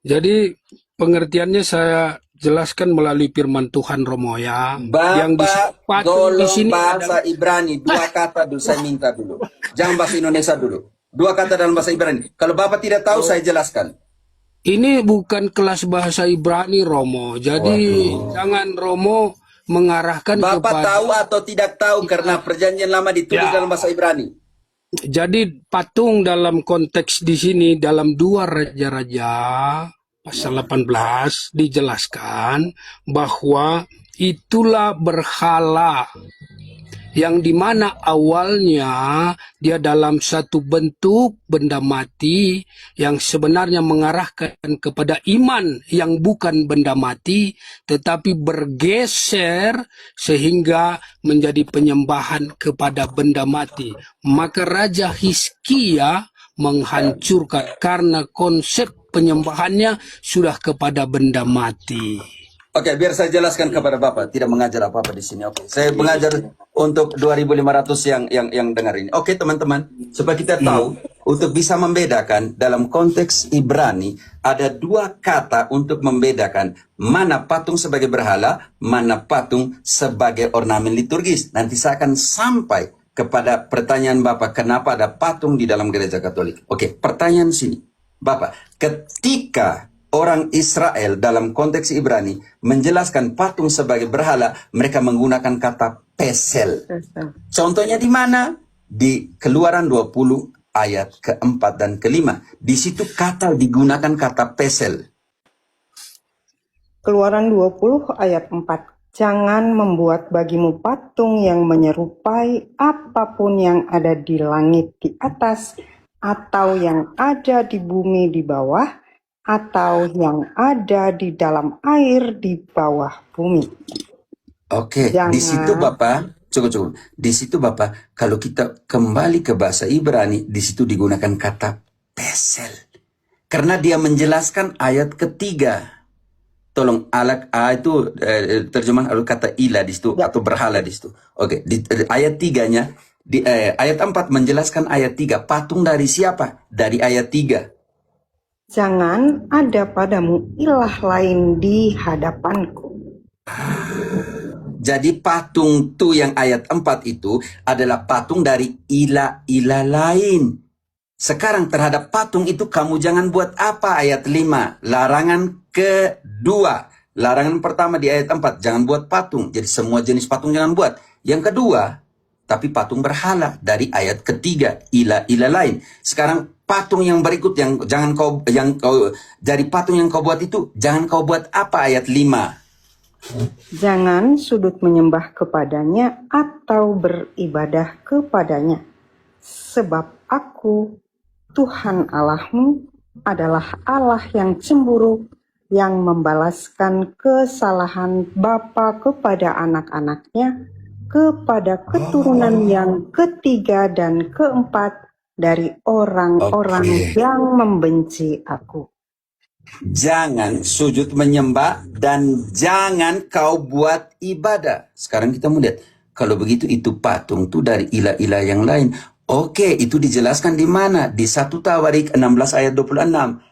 Jadi pengertiannya saya jelaskan melalui firman Tuhan Romo ya. Yang disebut Bapak patung di tolong sini bahasa adalah Ibrani, dua kata dulu saya minta dulu. Jangan bahasa Indonesia dulu. Dua kata dalam bahasa Ibrani. Kalau Bapak tidak tahu saya jelaskan. ini bukan kelas bahasa Ibrani Romo. Jadi Waduh. jangan Romo mengarahkan Bapak kepada tahu atau tidak tahu karena perjanjian lama ditulis ya. dalam bahasa Ibrani. Jadi patung dalam konteks di sini dalam dua raja-raja pasal 18 dijelaskan bahwa itulah berhala yang dimana awalnya dia dalam satu bentuk benda mati yang sebenarnya mengarahkan kepada iman yang bukan benda mati tetapi bergeser sehingga menjadi penyembahan kepada benda mati. Maka Raja Hizkia menghancurkan karena konsep penyembahannya sudah kepada benda mati. Oke, biar saya jelaskan kepada Bapak, tidak mengajar apa-apa di sini. Oke, saya mengajar untuk 2.500 yang dengar ini. Oke, teman-teman, supaya kita tahu untuk bisa membedakan dalam konteks Ibrani ada dua kata untuk membedakan mana patung sebagai berhala, mana patung sebagai ornamen liturgis. Nanti saya akan sampai kepada pertanyaan Bapak, kenapa ada patung di dalam gereja Katolik. Oke, pertanyaan sini. Bapak, ketika orang Israel dalam konteks Ibrani menjelaskan patung sebagai berhala, mereka menggunakan kata pesel. Contohnya di mana? Di Keluaran 20 ayat keempat dan kelima. Di situ kata digunakan kata pesel. Keluaran 20 ayat 4. Jangan membuat bagimu patung yang menyerupai apapun yang ada di langit di atas, atau yang ada di bumi di bawah, atau yang ada di dalam air di bawah bumi. Oke, di situ Bapak, cukup. Di situ Bapak, kalau kita kembali ke bahasa Ibrani, di situ digunakan kata pesel. Karena dia menjelaskan ayat ketiga. Tolong alak itu terjemahan kata ilah di situ atau berhala di situ. Oke, di ayat 3-nya di ayat 4 menjelaskan ayat 3, patung dari siapa? Dari ayat 3. Jangan ada padamu ilah lain di hadapanku. Jadi patung tu yang ayat 4 itu adalah patung dari ilah-ilah lain. Sekarang terhadap patung itu kamu jangan buat apa? Ayat 5. Larangan kedua. Larangan pertama di ayat 4. Jangan buat patung. Jadi semua jenis patung jangan buat. Yang kedua, tapi patung berhala dari ayat ketiga. Ilah-ilah lain. Sekarang patung yang berikut yang dari patung yang kau buat itu jangan kau buat apa? Ayat 5. Jangan sudut menyembah kepadanya atau beribadah kepadanya. Sebab aku, Tuhan Allahmu, adalah Allah yang cemburu, yang membalaskan kesalahan bapa kepada anak-anaknya, kepada keturunan yang ketiga dan keempat dari orang-orang yang membenci aku. Jangan sujud menyembah dan jangan kau buat ibadah. Sekarang kita mau lihat. Kalau begitu itu patung tuh dari ilah-ilah yang lain. Oke, itu dijelaskan di mana? Di 1 Tawarik 16 ayat 26.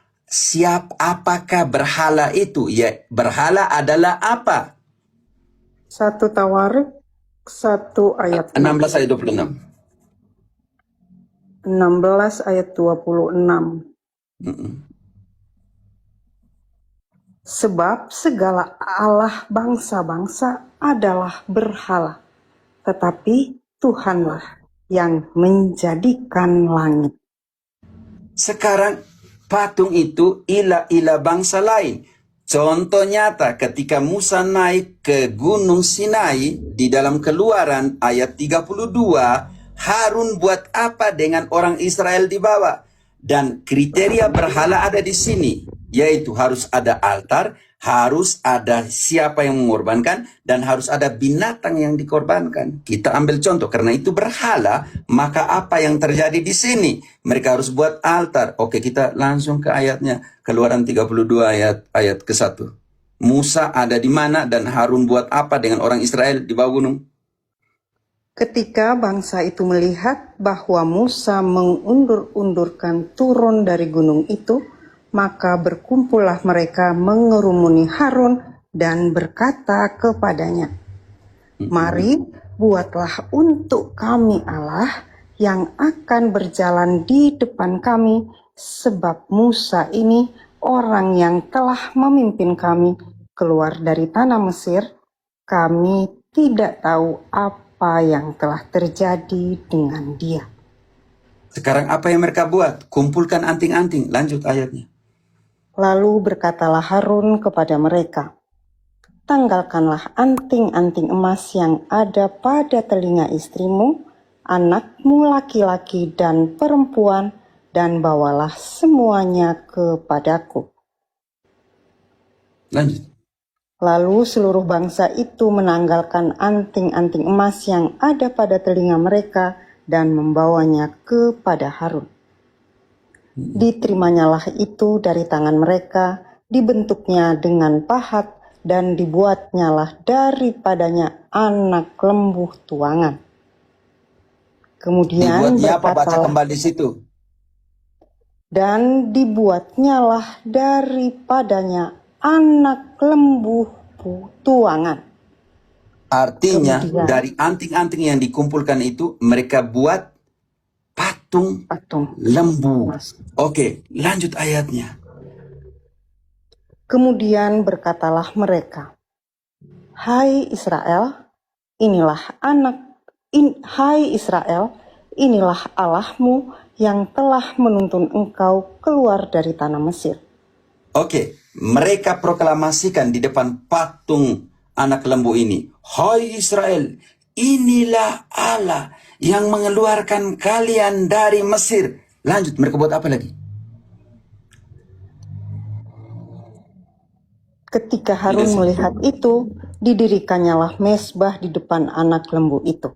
Apakah berhala itu? Ya, berhala adalah apa? 1 Tawarik 1 ayat 16 ayat 26. 16 ayat 26. Sebab segala Allah bangsa-bangsa adalah berhala, tetapi Tuhanlah yang menjadikan langit. Sekarang patung itu ilah-ilah bangsa lain. Contoh nyata ketika Musa naik ke Gunung Sinai di dalam Keluaran ayat 32, Harun buat apa dengan orang Israel di bawah? Dan kriteria berhala ada di sini, yaitu harus ada altar, harus ada siapa yang mengorbankan, dan harus ada binatang yang dikorbankan. Kita ambil contoh, karena itu berhala, maka apa yang terjadi di sini? Mereka harus buat altar. Oke, kita langsung ke ayatnya. Keluaran 32 ayat ke-1. Musa ada di mana dan Harun buat apa dengan orang Israel di bawah gunung? Ketika bangsa itu melihat bahwa Musa mengundur-undurkan turun dari gunung itu, maka berkumpullah mereka mengerumuni Harun dan berkata kepadanya, "Mari, buatlah untuk kami Allah yang akan berjalan di depan kami, sebab Musa ini orang yang telah memimpin kami keluar dari tanah Mesir. Kami tidak tahu apa yang telah terjadi dengan dia." Sekarang apa yang mereka buat? Kumpulkan anting-anting. Lanjut ayatnya. Lalu berkatalah Harun kepada mereka, "Tanggalkanlah anting-anting emas yang ada pada telinga istrimu, anakmu laki-laki dan perempuan, dan bawalah semuanya kepadaku." Lanjut. Lalu seluruh bangsa itu menanggalkan anting-anting emas yang ada pada telinga mereka dan membawanya kepada Harun. Diterimanya itu dari tangan mereka, dibentuknya dengan pahat, dan dibuatnyalah daripadanya anak lembu tuangan. Kemudian Dibuatnya apa? Baca berkatalah, kembali di situ. dan dibuatnyalah daripadanya anak lembu tuangan. Artinya Kemudian dari anting-anting yang dikumpulkan itu mereka buat patung patung lembu. emas. Oke, lanjut ayatnya. Kemudian berkatalah mereka, Hai Israel, inilah Allahmu yang telah menuntun engkau keluar dari tanah Mesir." Oke, mereka proklamasikan di depan patung anak lembu ini. Hai Israel, inilah Allah yang mengeluarkan kalian dari Mesir. Lanjut, mereka buat apa lagi? Ketika Harun melihat itu, didirikannyalah mezbah di depan anak lembu itu.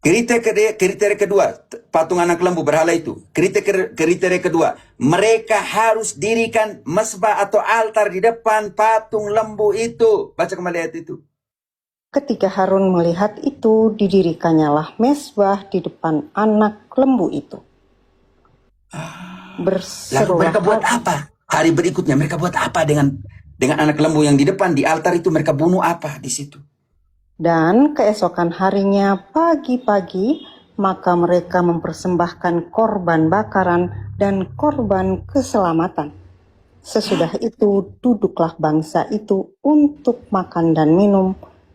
Kriteria kedua, patung anak lembu berhala itu. Kriteria kedua, mereka harus dirikan mesbah atau altar di depan patung lembu itu. Baca kembali ayat itu. Ketika Harun melihat itu, didirikannya mezbah di depan anak lembu itu. Lalu mereka buat apa? Hari berikutnya mereka buat apa dengan anak lembu yang di depan di altar itu? Mereka bunuh apa di situ? Dan keesokan harinya pagi-pagi, maka mereka mempersembahkan korban bakaran dan korban keselamatan. Sesudah itu duduklah bangsa itu untuk makan dan minum.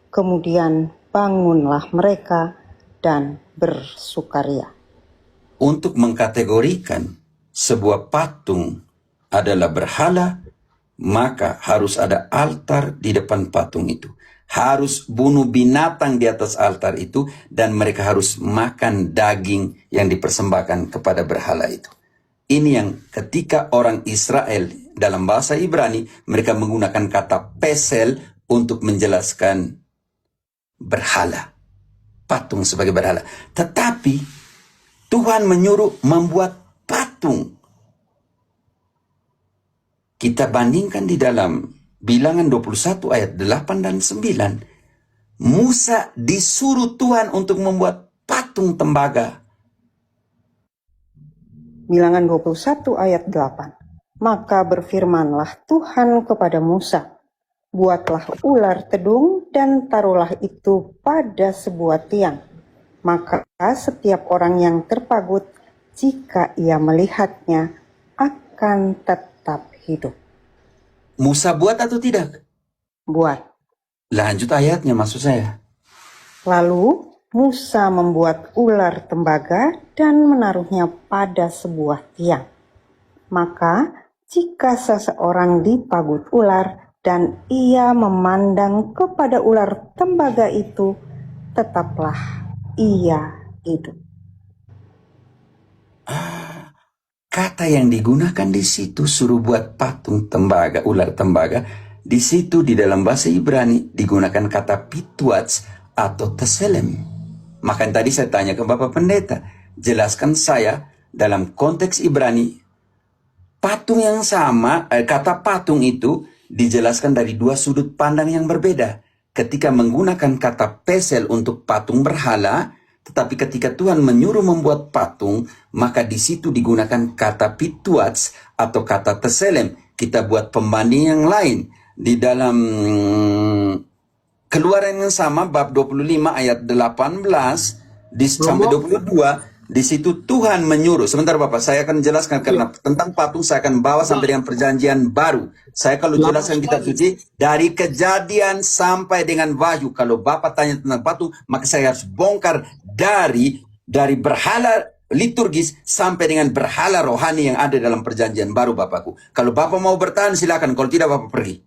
Kemudian bangunlah mereka dan bersukaria. Untuk mengkategorikan sebuah patung adalah berhala, maka harus ada altar di depan patung itu. Harus bunuh binatang di atas altar itu, dan mereka harus makan daging yang dipersembahkan kepada berhala itu. Ini yang ketika orang Israel dalam bahasa Ibrani, mereka menggunakan kata pesel untuk menjelaskan berhala. Patung sebagai berhala. Tetapi Tuhan menyuruh membuat patung. Kita bandingkan di dalam Bilangan 21 ayat 8 dan 9. Musa disuruh Tuhan untuk membuat patung tembaga. Bilangan 21 ayat 8. Maka berfirmanlah Tuhan kepada Musa, "Buatlah ular tedung dan taruhlah itu pada sebuah tiang. Maka setiap orang yang terpagut, jika ia melihatnya, akan tetap hidup." Musa buat atau tidak? Buat. Lanjut ayatnya maksud saya. Lalu Musa membuat ular tembaga dan menaruhnya pada sebuah tiang. Maka jika seseorang dipagut ular dan ia memandang kepada ular tembaga itu, tetaplah ia hidup. Kata yang digunakan di situ suruh buat patung tembaga, ular tembaga. Di situ di dalam bahasa Ibrani digunakan kata pitwats atau teselem. Maka tadi saya tanya ke Bapak Pendeta, jelaskan saya dalam konteks Ibrani, patung yang sama, kata patung itu dijelaskan dari dua sudut pandang yang berbeda. Ketika menggunakan kata pesel untuk patung berhala, Tetapi ketika Tuhan menyuruh membuat patung, maka di situ digunakan kata pituats atau kata teselem. Kita buat pembanding yang lain di dalam Keluaran yang sama bab 25 ayat 18 sampai 22. Di situ Tuhan menyuruh. Sebentar Bapak, saya akan jelaskan karena tentang patung saya akan bawa sampai dengan perjanjian baru. Saya kalau jelaskan kitab suci dari Kejadian sampai dengan Wahyu. Kalau Bapak tanya tentang patung, maka saya harus bongkar dari berhala liturgis sampai dengan berhala rohani yang ada dalam perjanjian baru Bapakku. Kalau Bapak mau bertahan silakan, kalau tidak Bapak pergi.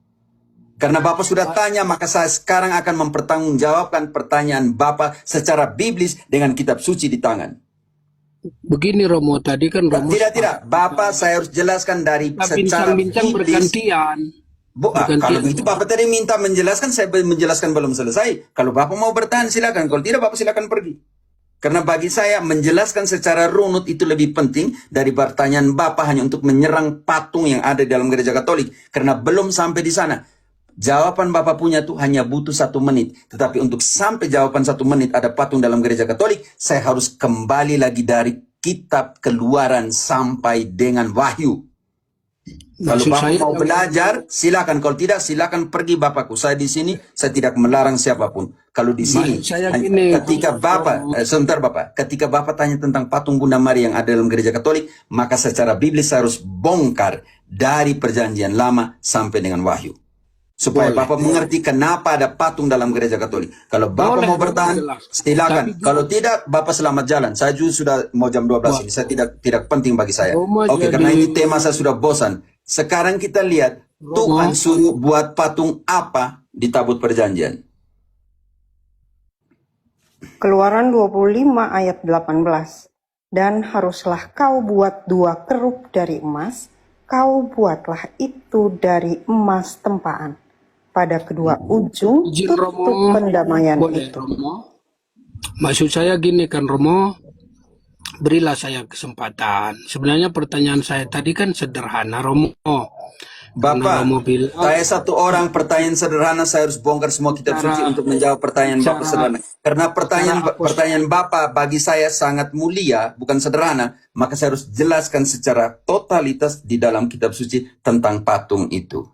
Karena Bapak sudah tanya, maka saya sekarang akan mempertanggungjawabkan pertanyaan Bapak secara biblis dengan kitab suci di tangan. Begini Romo, tadi kan Romo Tidak. Bapak saya harus jelaskan dari secara bincang-bincang biblis. bergantian. Kalau itu Bapak tadi minta menjelaskan, saya menjelaskan belum selesai. Kalau Bapak mau bertahan silakan, kalau tidak Bapak silakan pergi. Karena bagi saya menjelaskan secara runut itu lebih penting dari pertanyaan Bapak hanya untuk menyerang patung yang ada di dalam gereja Katolik. Karena belum sampai di sana. Jawaban Bapak punya tuh hanya butuh 1 menit. Tetapi untuk sampai jawaban 1 menit ada patung dalam gereja Katolik, saya harus kembali lagi dari kitab Keluaran sampai dengan Wahyu. Kalau Bapak mau belajar, silakan. Kalau tidak, silakan pergi Bapakku. Saya di sini, saya tidak melarang siapapun. Kalau di sini, ketika Bapak, sebentar Bapak, ketika Bapak tanya tentang patung Bunda Maria yang ada dalam gereja Katolik, maka secara biblis saya harus bongkar dari perjanjian lama sampai dengan Wahyu. Supaya Bapak mengerti kenapa ada patung dalam gereja Katolik. Kalau Bapak mau bertahan, silakan. Kalau tidak, Bapak selamat jalan. Saya juga sudah mau jam 12 ini. Saya tidak penting bagi saya. Oke, karena ini tema saya sudah bosan. Sekarang kita lihat, Tuhan suruh buat patung apa di tabut perjanjian. Keluaran 25 ayat 18. Dan haruslah kau buat 2 kerub dari emas, kau buatlah itu dari emas tempaan. Pada kedua ujung tutup pendamaian itu. Romo. Maksud saya gini kan Romo, berilah saya kesempatan. Sebenarnya pertanyaan saya tadi kan sederhana Romo. Bapak, saya satu orang pertanyaan sederhana, saya harus bongkar semua kitab suci untuk menjawab pertanyaan Bapak sederhana. Karena pertanyaan Bapak bagi saya sangat mulia, bukan sederhana, maka saya harus jelaskan secara totalitas di dalam kitab suci tentang patung itu.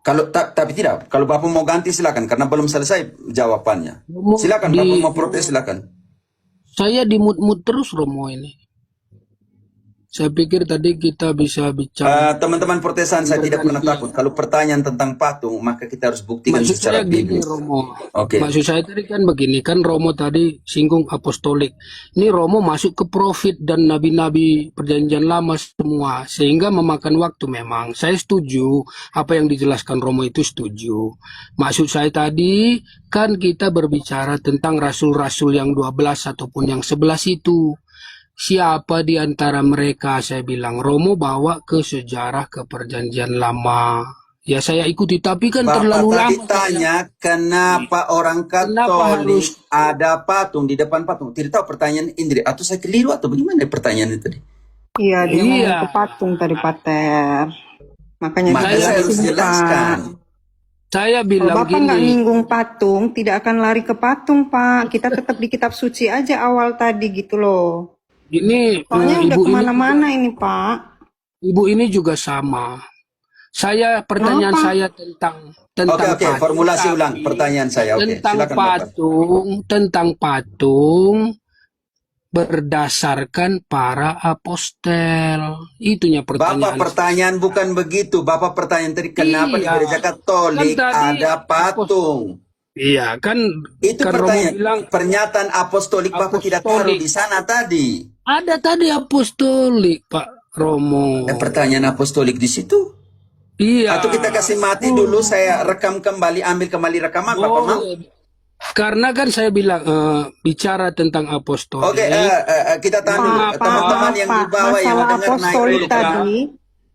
Tapi tidak, kalau Bapak mau ganti silakan, karena belum selesai jawabannya. Silakan, Bapak mau protes silakan. Saya di mood terus Romo ini. Saya pikir tadi kita bisa bicara. Teman-teman protesan, saya tidak pernah takut. Kalau pertanyaan tentang patung, maka kita harus buktikan Maksud secara saya gini biblis. Romo. Oke. Maksud saya tadi kan begini, kan Romo tadi singgung apostolik. Ini Romo masuk ke profit dan nabi-nabi perjanjian lama semua, sehingga memakan waktu memang. Saya setuju, apa yang dijelaskan Romo itu setuju. Maksud saya tadi, kan kita berbicara tentang rasul-rasul yang 12 ataupun yang 11 itu. Siapa di antara mereka, saya bilang, Romo bawa ke sejarah ke perjanjian lama. Ya saya ikuti, tapi kan Bapak terlalu tadi lama. tanya kenapa orang Katolik ada patung di depan patung. Tidak tahu pertanyaan Indri, atau saya keliru atau bagaimana pertanyaan itu tadi? Iya, dia ngomong ke patung tadi Pater. Makanya saya harus jelaskan. Saya bilang kalau Bapak nggak nyinggung patung, tidak akan lari ke patung Pak. Kita tetap di kitab suci aja awal tadi gitu loh. Ini Soalnya udah ibu kemana-mana ini Pak. Ibu ini juga sama. Pertanyaan saya tentang Oke, formulasi ulang pertanyaan saya. Oke, tentang silakan tentang patung berdasarkan para apostel. Itunya pertanyaan. Bapak pertanyaan bukan begitu. Bapak pertanyaan tadi kenapa di gereja Katolik Kan tadi ada patung? Iya, kan Itu kan pertanyaan. Romo bilang Pernyataan apostolik Bapak tidak taruh di sana tadi. ada tadi apostolik, Pak Romo. Pertanyaan apostolik di situ. Iya. Atau kita kasih mati dulu, saya rekam kembali, ambil kembali rekaman, Bapak mau? Karena kan saya bilang bicara tentang apostolik. Oke, kita tahan dulu. Teman-teman yang di bawah yang masalah dengar naik apostolik dulu. tadi,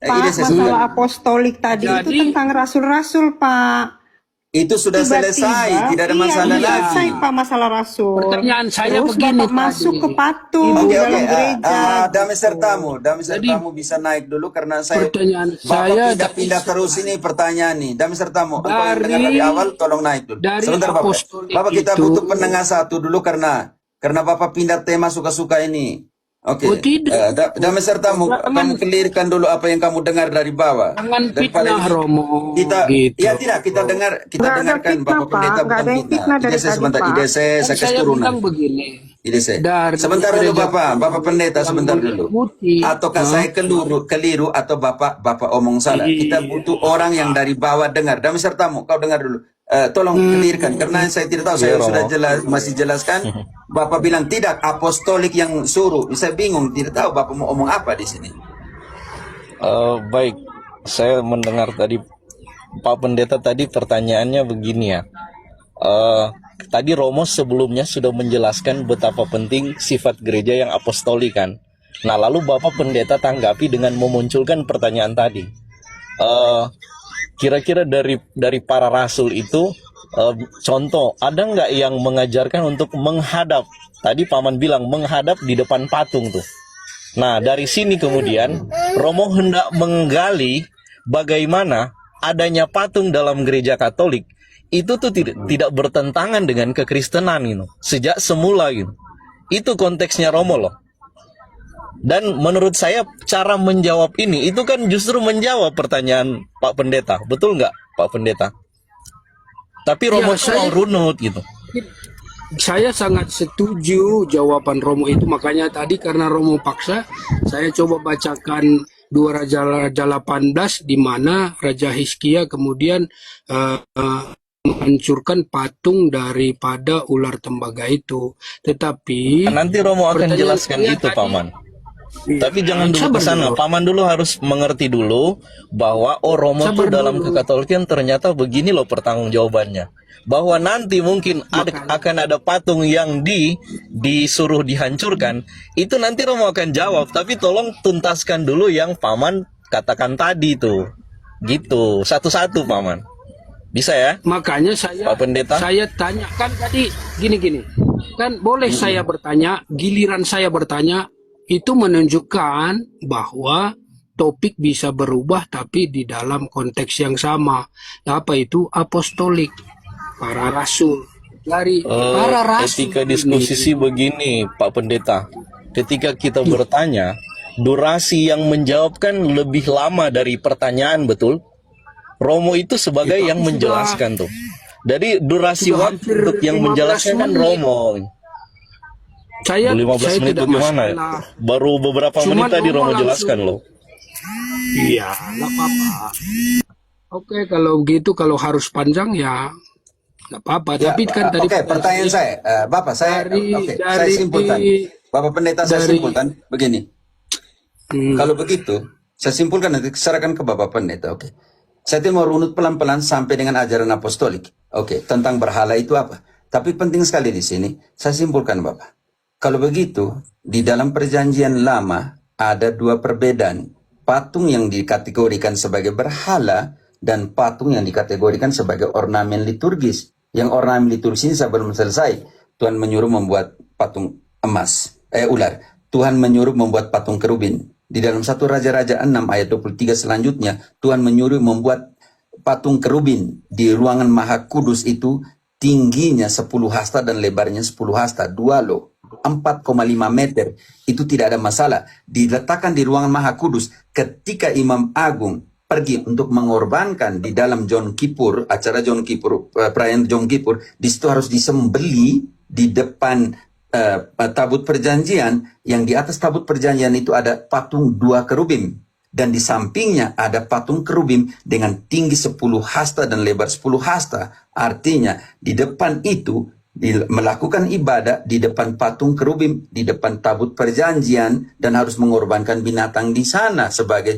Pak, masalah apostolik tadi itu tentang rasul-rasul, Pak. Itu sudah selesai, tidak ada masalah iya, lagi. selesai Pak masalah rasul. Pertanyaan saya Terus begini Bapak masuk tadi. ke patung Oke, dalam oke. gereja. Damai sertamu Jadi, bisa naik dulu karena saya pertanyaan Bapak saya pindah-pindah terus ini pertanyaan nih. Damai sertamu, engkau yang dengar dari dari awal tolong naik dulu. dari Sebentar Bapak. apostolik Bapak kita itu, butuh pendengar satu dulu karena Bapak pindah tema suka-suka ini. Oke. oh tidak, Damai sertamu, jangan kamu clearkan dulu apa yang kamu dengar dari bawah. jangan Daripada fitnah ini Romo kita gitu. ya tidak kita Nggak ada dengarkan fitnah, Bapak Pak. Pendeta Nggak bukan ada yang fitnah. fitnah dari Ide saya tadi, sebentar, Pak. ide saya Kan kasih saya turunan. bilang begini, Ide saya. dari Sebentar dulu gereja Bapak Pendeta yang sebentar dulu. mengikuti, Ataukah saya keliru atau Bapak omong salah? Kita Iya. butuh orang yang dari bawah dengar. Damai sertamu, kau dengar dulu. Tolong clearkan karena saya tidak tahu. Saya sudah masih jelaskan. Bapak bilang tidak apostolik yang suruh. Saya bingung, tidak tahu Bapak mau omong apa di sini. Baik, saya mendengar tadi Pak Pendeta tadi pertanyaannya begini ya. Tadi Romo sebelumnya sudah menjelaskan betapa penting sifat gereja yang apostolik kan. Nah lalu Bapak Pendeta tanggapi dengan memunculkan pertanyaan tadi. Kira-kira dari para rasul itu, contoh ada nggak yang mengajarkan untuk menghadap? Tadi Paman bilang menghadap di depan patung tuh. Nah, dari sini kemudian Romo hendak menggali bagaimana adanya patung dalam gereja Katolik itu tuh tidak bertentangan dengan kekristenan gitu. Sejak semula gitu. Itu konteksnya Romo loh. Dan menurut saya cara menjawab ini itu kan justru menjawab pertanyaan Pak Pendeta. Betul nggak Pak Pendeta? Tapi Romo saya- mau runut gitu. Saya sangat setuju jawaban Romo itu, makanya tadi karena Romo paksa, saya coba bacakan 2 Raja 18 di mana Raja Hizkia kemudian menghancurkan patung daripada ular tembaga itu. Tetapi Nanti Romo akan pertanyaan jelaskan saya itu tadi- Paman. Iya, Tapi jangan dulu sabar ke sana. dulu. Paman dulu harus mengerti dulu bahwa Romo Sabar tuh dalam dulu. kekatolikan ternyata begini loh pertanggungjawabannya. Bahwa nanti mungkin akan ada patung yang disuruh dihancurkan. Itu nanti Romo akan jawab. Tapi tolong tuntaskan dulu yang Paman katakan tadi tuh. Gitu. Satu-satu Paman. Bisa ya? Makanya saya Pak Pendeta? saya tanya kan tadi gini. Kan boleh saya bertanya, giliran saya bertanya itu menunjukkan bahwa topik bisa berubah tapi di dalam konteks yang sama. Apa itu apostolik? Para rasul. Dari para rasul Etika diskusi ini, sih begini, Pak Pendeta. Ketika kita bertanya, durasi yang menjawabkan lebih lama dari pertanyaan, betul? Romo itu sebagai Ya, yang tapi menjelaskan tuh. Jadi durasi sudah waktu hampir untuk yang 15 menjelaskan kan menit. Romo. saya 15 menit tidak bagaimana ya? masalah. Baru beberapa Cuman menit tadi Romo Romo langsung- jelaskan loh. Iya, nggak apa-apa. Oke, kalau gitu kalau harus panjang ya nggak apa-apa. Ya, Tapi kan tadi oke, pertanyaan saya, Bapak, saya dari simpulkan. Bapak Pendeta, saya dari- simpulkan begini. Kalau begitu, saya simpulkan nanti serahkan ke Bapak Pendeta. Oke, saya mau runut pelan-pelan sampai dengan ajaran apostolik. Oke, tentang berhala itu apa? Tapi penting sekali di sini, saya simpulkan Bapak. Kalau begitu, di dalam perjanjian lama ada 2 perbedaan. Patung yang dikategorikan sebagai berhala dan patung yang dikategorikan sebagai ornamen liturgis. Yang ornamen liturgis ini sebelum selesai, Tuhan menyuruh membuat patung ular. Tuhan menyuruh membuat patung kerubin. Di dalam 1 Raja-Raja 6 ayat 23 selanjutnya, Tuhan menyuruh membuat patung kerubin di ruangan Maha Kudus itu tingginya 10 hasta dan lebarnya 10 hasta, 2 loh. 4,5 meter, itu tidak ada masalah. Diletakkan di ruangan Maha Kudus. Ketika Imam Agung pergi untuk mengorbankan di dalam Jom Kippur, acara Jom Kippur, perayaan Jom Kippur, di situ harus disembeli di depan tabut perjanjian. Yang di atas tabut perjanjian itu ada patung 2 kerubim. Dan di sampingnya ada patung kerubim dengan tinggi 10 hasta dan lebar 10 hasta. Artinya di depan itu melakukan ibadah di depan patung kerubim, di depan tabut perjanjian, dan harus mengorbankan binatang di sana sebagai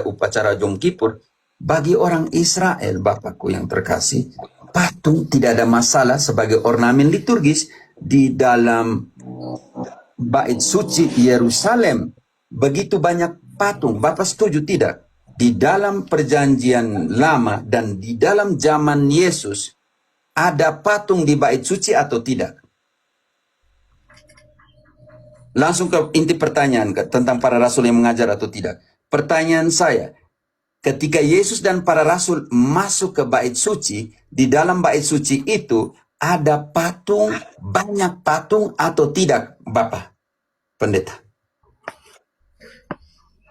upacara Jom Kippur. Bagi orang Israel, Bapakku yang terkasih, patung tidak ada masalah sebagai ornamen liturgis di dalam bait suci Yerusalem. Begitu banyak patung, Bapak setuju tidak? di dalam perjanjian lama dan di dalam zaman Yesus ada patung di bait suci atau tidak? Langsung ke inti pertanyaan tentang para rasul yang mengajar atau tidak. Pertanyaan saya, ketika Yesus dan para rasul masuk ke bait suci, di dalam bait suci itu ada patung, banyak patung atau tidak, Bapak Pendeta?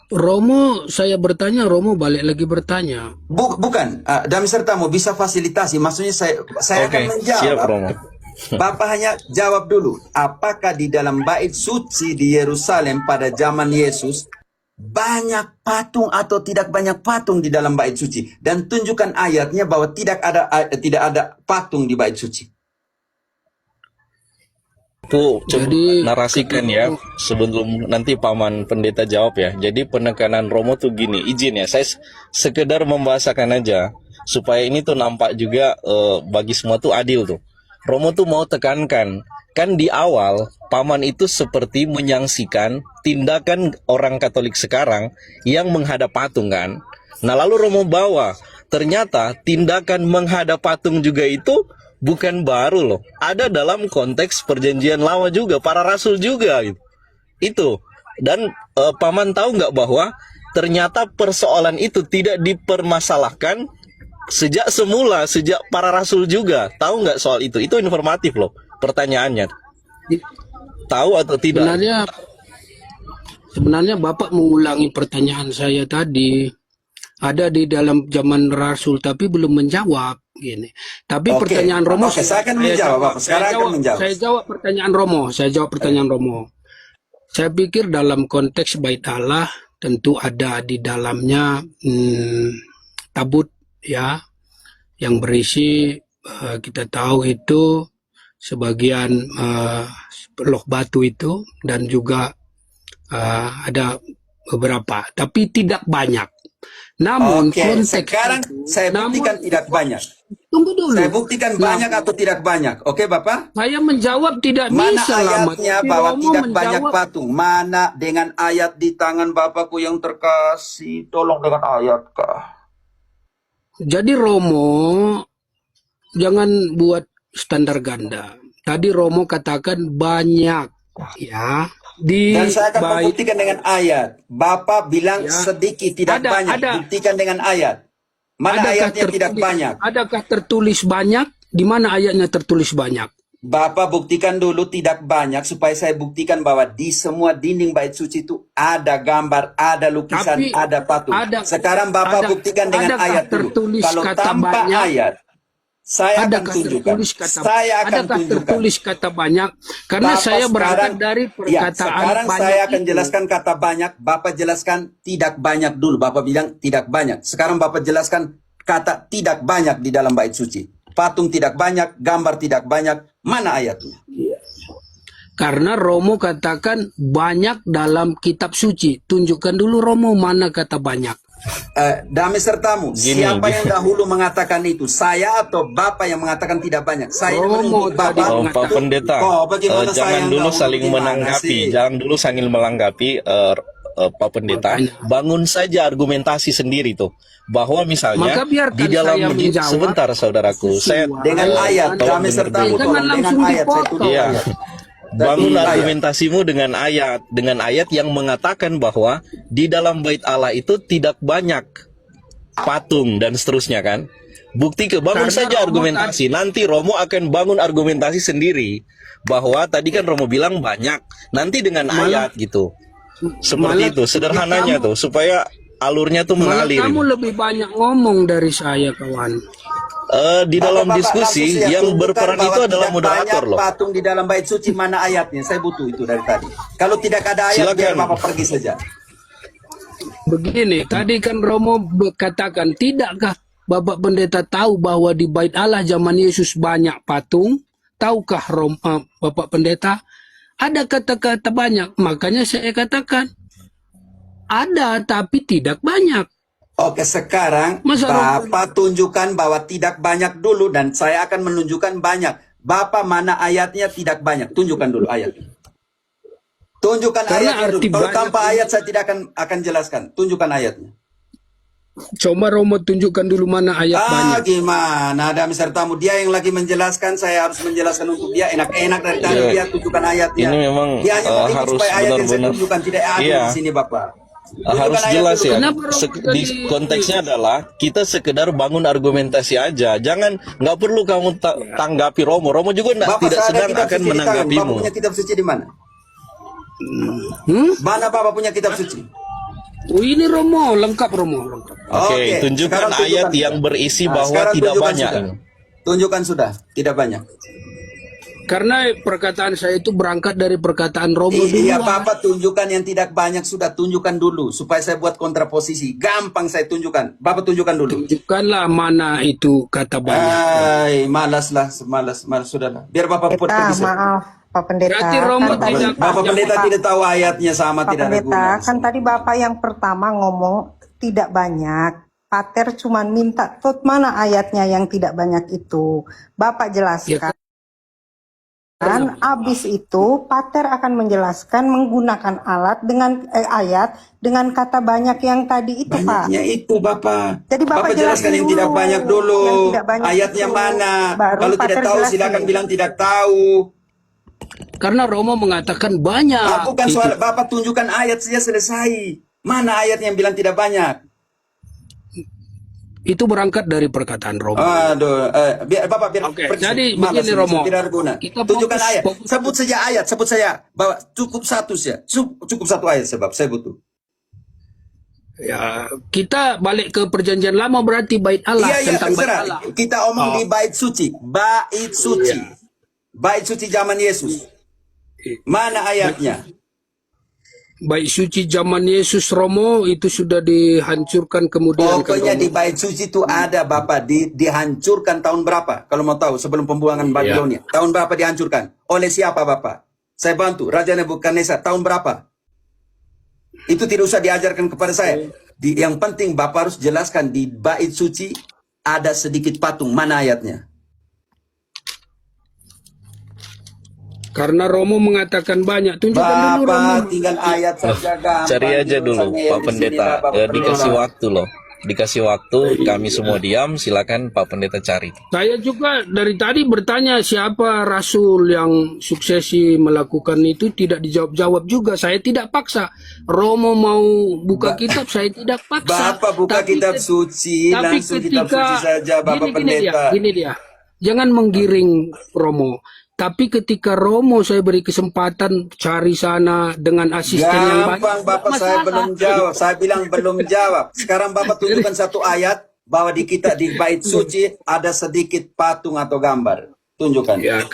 Romo, saya bertanya, Romo balik lagi bertanya. Bukan, Dami sertamu bisa fasilitasi. Maksudnya saya akan Oke, menjawab. siap Romo. Bapak hanya jawab dulu, apakah di dalam bait suci di Yerusalem pada zaman Yesus banyak patung atau tidak banyak patung di dalam bait suci? Dan tunjukkan ayatnya bahwa tidak ada patung di bait suci. Itu coba Jadi, narasikan ya sebelum nanti Paman Pendeta jawab ya. Jadi penekanan Romo tuh gini, izin ya, saya sekedar membahasakan aja supaya ini tuh nampak juga bagi semua tuh adil tuh. Romo tuh mau tekankan, kan di awal Paman itu seperti menyaksikan tindakan orang Katolik sekarang yang menghadap patung kan. Nah lalu Romo bawa, ternyata tindakan menghadap patung juga itu bukan baru loh. Ada dalam konteks perjanjian lama juga, para rasul juga gitu. Itu. Dan Paman tahu nggak bahwa ternyata persoalan itu tidak dipermasalahkan sejak semula, sejak para rasul juga. Tahu nggak soal itu? Itu informatif loh pertanyaannya. Tahu atau tidak? Sebenarnya Bapak mengulangi pertanyaan saya tadi. Ada di dalam zaman Rasul tapi belum menjawab gini. Tapi Oke. pertanyaan Romo Oke, saya akan menjawab, Bapak. Sekarang akan menjawab. Saya jawab pertanyaan Romo. Saya jawab pertanyaan Romo. Saya pikir dalam konteks bait Allah tentu ada di dalamnya tabut ya yang berisi kita tahu itu sebagian loh batu itu dan juga ada beberapa tapi tidak banyak. Namun Oke, konteks sekarang saya buktikan tidak banyak. Tunggu dulu. Saya buktikan banyak atau tidak banyak. Oke, Bapak? Saya menjawab tidak Mana bisa lama. ayatnya Tapi bahwa Romo tidak menjawab, banyak patung? Mana dengan ayat di tangan Bapakku yang terkasih? Tolong dengan ayat kah? Jadi Romo jangan buat standar ganda. Tadi Romo katakan banyak ya di Dan saya akan bait. membuktikan dengan ayat. Bapak bilang Ya. sedikit, tidak Ada, banyak. ada. Buktikan dengan ayat. Mana ayatnya tidak banyak? Adakah tertulis banyak? Di mana ayatnya tertulis banyak? Bapak buktikan dulu tidak banyak supaya saya buktikan bahwa di semua dinding bait suci itu ada gambar, ada lukisan, Tapi ada patung. Sekarang Bapak buktikan dengan adakah ayat dulu. tertulis Kalau kata tanpa banyak? ayat, saya akan Adakah tunjukkan. tertulis kata Saya akan adakah tunjukkan. tertulis kata banyak? Karena Bapak saya berangkat sekarang- dari Ya, perkataan sekarang banyak saya akan itu. jelaskan kata banyak. Bapak jelaskan tidak banyak dulu. Bapak bilang tidak banyak. Sekarang Bapak jelaskan kata tidak banyak di dalam bait suci. Patung tidak banyak, gambar tidak banyak. Mana ayatnya? Karena Romo katakan banyak dalam kitab suci. Tunjukkan dulu Romo mana kata banyak. Damai sertamu, Gini, siapa gini. yang dahulu mengatakan itu? Saya atau Bapak yang mengatakan tidak banyak? Saya Romo menuntut tadi Bapak. Oh, Pak Pendeta, bagaimana saya jangan yang dulu dahulu? saling Gimana menanggapi, sih? jangan dulu saling melanggapi, Pak Pendeta. Makanya. Bangun saja argumentasi sendiri tuh, bahwa misalnya Maka biarkan di dalam saya menjawab sebentar saudaraku, saya Dengan ayat, tolong damai dengar sertamu, dulu. Jangan tolong dengan langsung ayat. Saya dipotong. tuduh Iya. ayat. Bangun Ayat. argumentasimu dengan ayat yang mengatakan bahwa di dalam bait Allah itu tidak banyak patung dan seterusnya kan. Bukti ke bangun Karena saja Romo argumentasi. Nanti Romo akan bangun argumentasi sendiri bahwa tadi kan Romo bilang banyak. Nanti dengan ayat gitu. Seperti Malah- itu sederhananya tuh supaya alurnya tuh Malah mengalir. kamu lebih banyak ngomong dari saya, kawan. Di dalam Bapak-bapak diskusi langsung saya yang tunjukkan berperan bahwa itu adalah tidak moderator banyak loh. patung di dalam bait suci, mana ayatnya? Saya butuh itu dari tadi. Kalau tidak ada ayat, biar Silakan. Bapak pergi saja. Begini, tadi kan Romo katakan, tidakkah Bapak Pendeta tahu bahwa di bait Allah zaman Yesus banyak patung? Tahukah Bapak Pendeta? Ada kata-kata banyak, makanya saya katakan ada tapi tidak banyak. Oke, sekarang Masa Bapak tunjukkan bahwa tidak banyak dulu dan saya akan menunjukkan banyak. Bapak mana ayatnya tidak banyak? Tunjukkan dulu ayatnya. Tunjukkan Karena ayatnya dulu. arti Kalau banyak tanpa ini- ayat saya tidak akan jelaskan. Tunjukkan ayatnya. Coba Romo tunjukkan dulu mana ayat banyak. Gimana ada sertamu, dia yang lagi menjelaskan, saya harus menjelaskan untuk dia, enak-enak dari tadi Iya. dia tunjukkan ayatnya. Ini memang Dia hanya mau ikut harus supaya ayat yang saya benar-benar, tunjukkan tidak ada iya, di sini Bapak. Tunjukkan harus ayat jelas dulu. ya. Kenapa Romo Di jadi konteksnya adalah kita sekedar bangun argumentasi aja. Jangan, nggak perlu kamu tanggapi Romo. Romo juga Bapak, tidak saya ada sedang kitab akan suci di tangan. Bapak menanggapimu. punya kitab suci di mana? Hmm? Mana Bapak punya kitab suci? Oh, ini Romo, lengkap Romo, lengkap. Oke, tunjukkan sekarang ayat tunjukkan yang sudah. berisi Nah, bahwa sekarang tidak tunjukkan banyak. sudah. Tunjukkan sudah, tidak banyak. Karena perkataan saya itu berangkat dari perkataan Romo Iya dulu. Bapak, tunjukkan yang tidak banyak sudah, tunjukkan dulu supaya saya buat kontraposisi. Gampang saya tunjukkan. Bapak tunjukkan dulu. Tunjukkanlah mana itu kata banyak. Malas sudahlah. Biar Bapak put Pendeta, pergi. maaf Pak Pendeta. Berarti Romo Kan tadi tidak Bapak pendeta tidak tahu ayatnya sama, Pak tidak ada Pendeta, guna. kan tadi Bapak yang pertama ngomong tidak banyak. Pater cuma minta tot mana ayatnya yang tidak banyak itu. Bapak jelaskan. Dan abis itu Pater akan menjelaskan menggunakan ayat dengan kata banyak yang tadi itu, Pak. Banyaknya itu Bapak. Jadi Bapak jelaskan yang jelasin tidak dulu. banyak dulu. Yang tidak banyak Ayatnya itu. mana? Baru Kalau tidak Pater tahu jelasin. silakan bilang tidak tahu. Karena Romo mengatakan banyak. Bukan Itu. soal Bapak tunjukkan ayat saja selesai. Mana ayat yang bilang tidak banyak? Itu berangkat dari perkataan Romo. Aduh, Bapak biar Oke, pergi. jadi Malas begini, ini, Romo. tidak ada guna. Kita Tunjukkan fokus- ayat. fokus- Sebut saja ayat, sebut saya. Bapak cukup satu saja. Cukup satu ayat sebab saya butuh. Ya, kita balik ke perjanjian lama berarti bait Allah, Iya, tentang bait terserah. Allah. Kita omong di bait suci. Bait suci. Bait suci zaman Yesus. Mana ayatnya? Bait suci zaman Yesus Romo itu sudah dihancurkan kemudian kan, Pokoknya Romo? di bait suci itu ada Bapak, dihancurkan tahun berapa? Kalau mau tahu sebelum pembuangan Babilonia. Tahun berapa dihancurkan? Oleh siapa Bapak? Saya bantu. Raja Nebukadnezar tahun berapa? Itu tidak usah diajarkan kepada saya. Yang penting Bapak harus jelaskan di bait suci ada sedikit patung. Mana ayatnya? Karena Romo mengatakan banyak. Tunjukkan dulu Romo. Bapak tinggal ayat saja gampang. Cari aja dulu Urusannya Pak di sini, Pendeta. Bapak Dikasih pendeta. waktu loh. Dikasih waktu, kami semua diam, silakan Pak Pendeta cari. Saya juga dari tadi bertanya siapa rasul yang suksesi melakukan itu, tidak dijawab-jawab juga. Saya tidak paksa. Romo mau buka kitab, saya tidak paksa. Bapak buka Tapi kitab suci, tapi langsung kitab suci saja Bapak Pendeta. Gini dia. Jangan menggiring Romo. Tapi ketika Romo saya beri kesempatan cari sana dengan asisten yang banyak. Gampang Bapak, saya belum jawab. Saya bilang belum jawab. Sekarang Bapak tunjukkan satu ayat bahwa di bait suci ada sedikit patung atau gambar. Tunjukkan. Ya,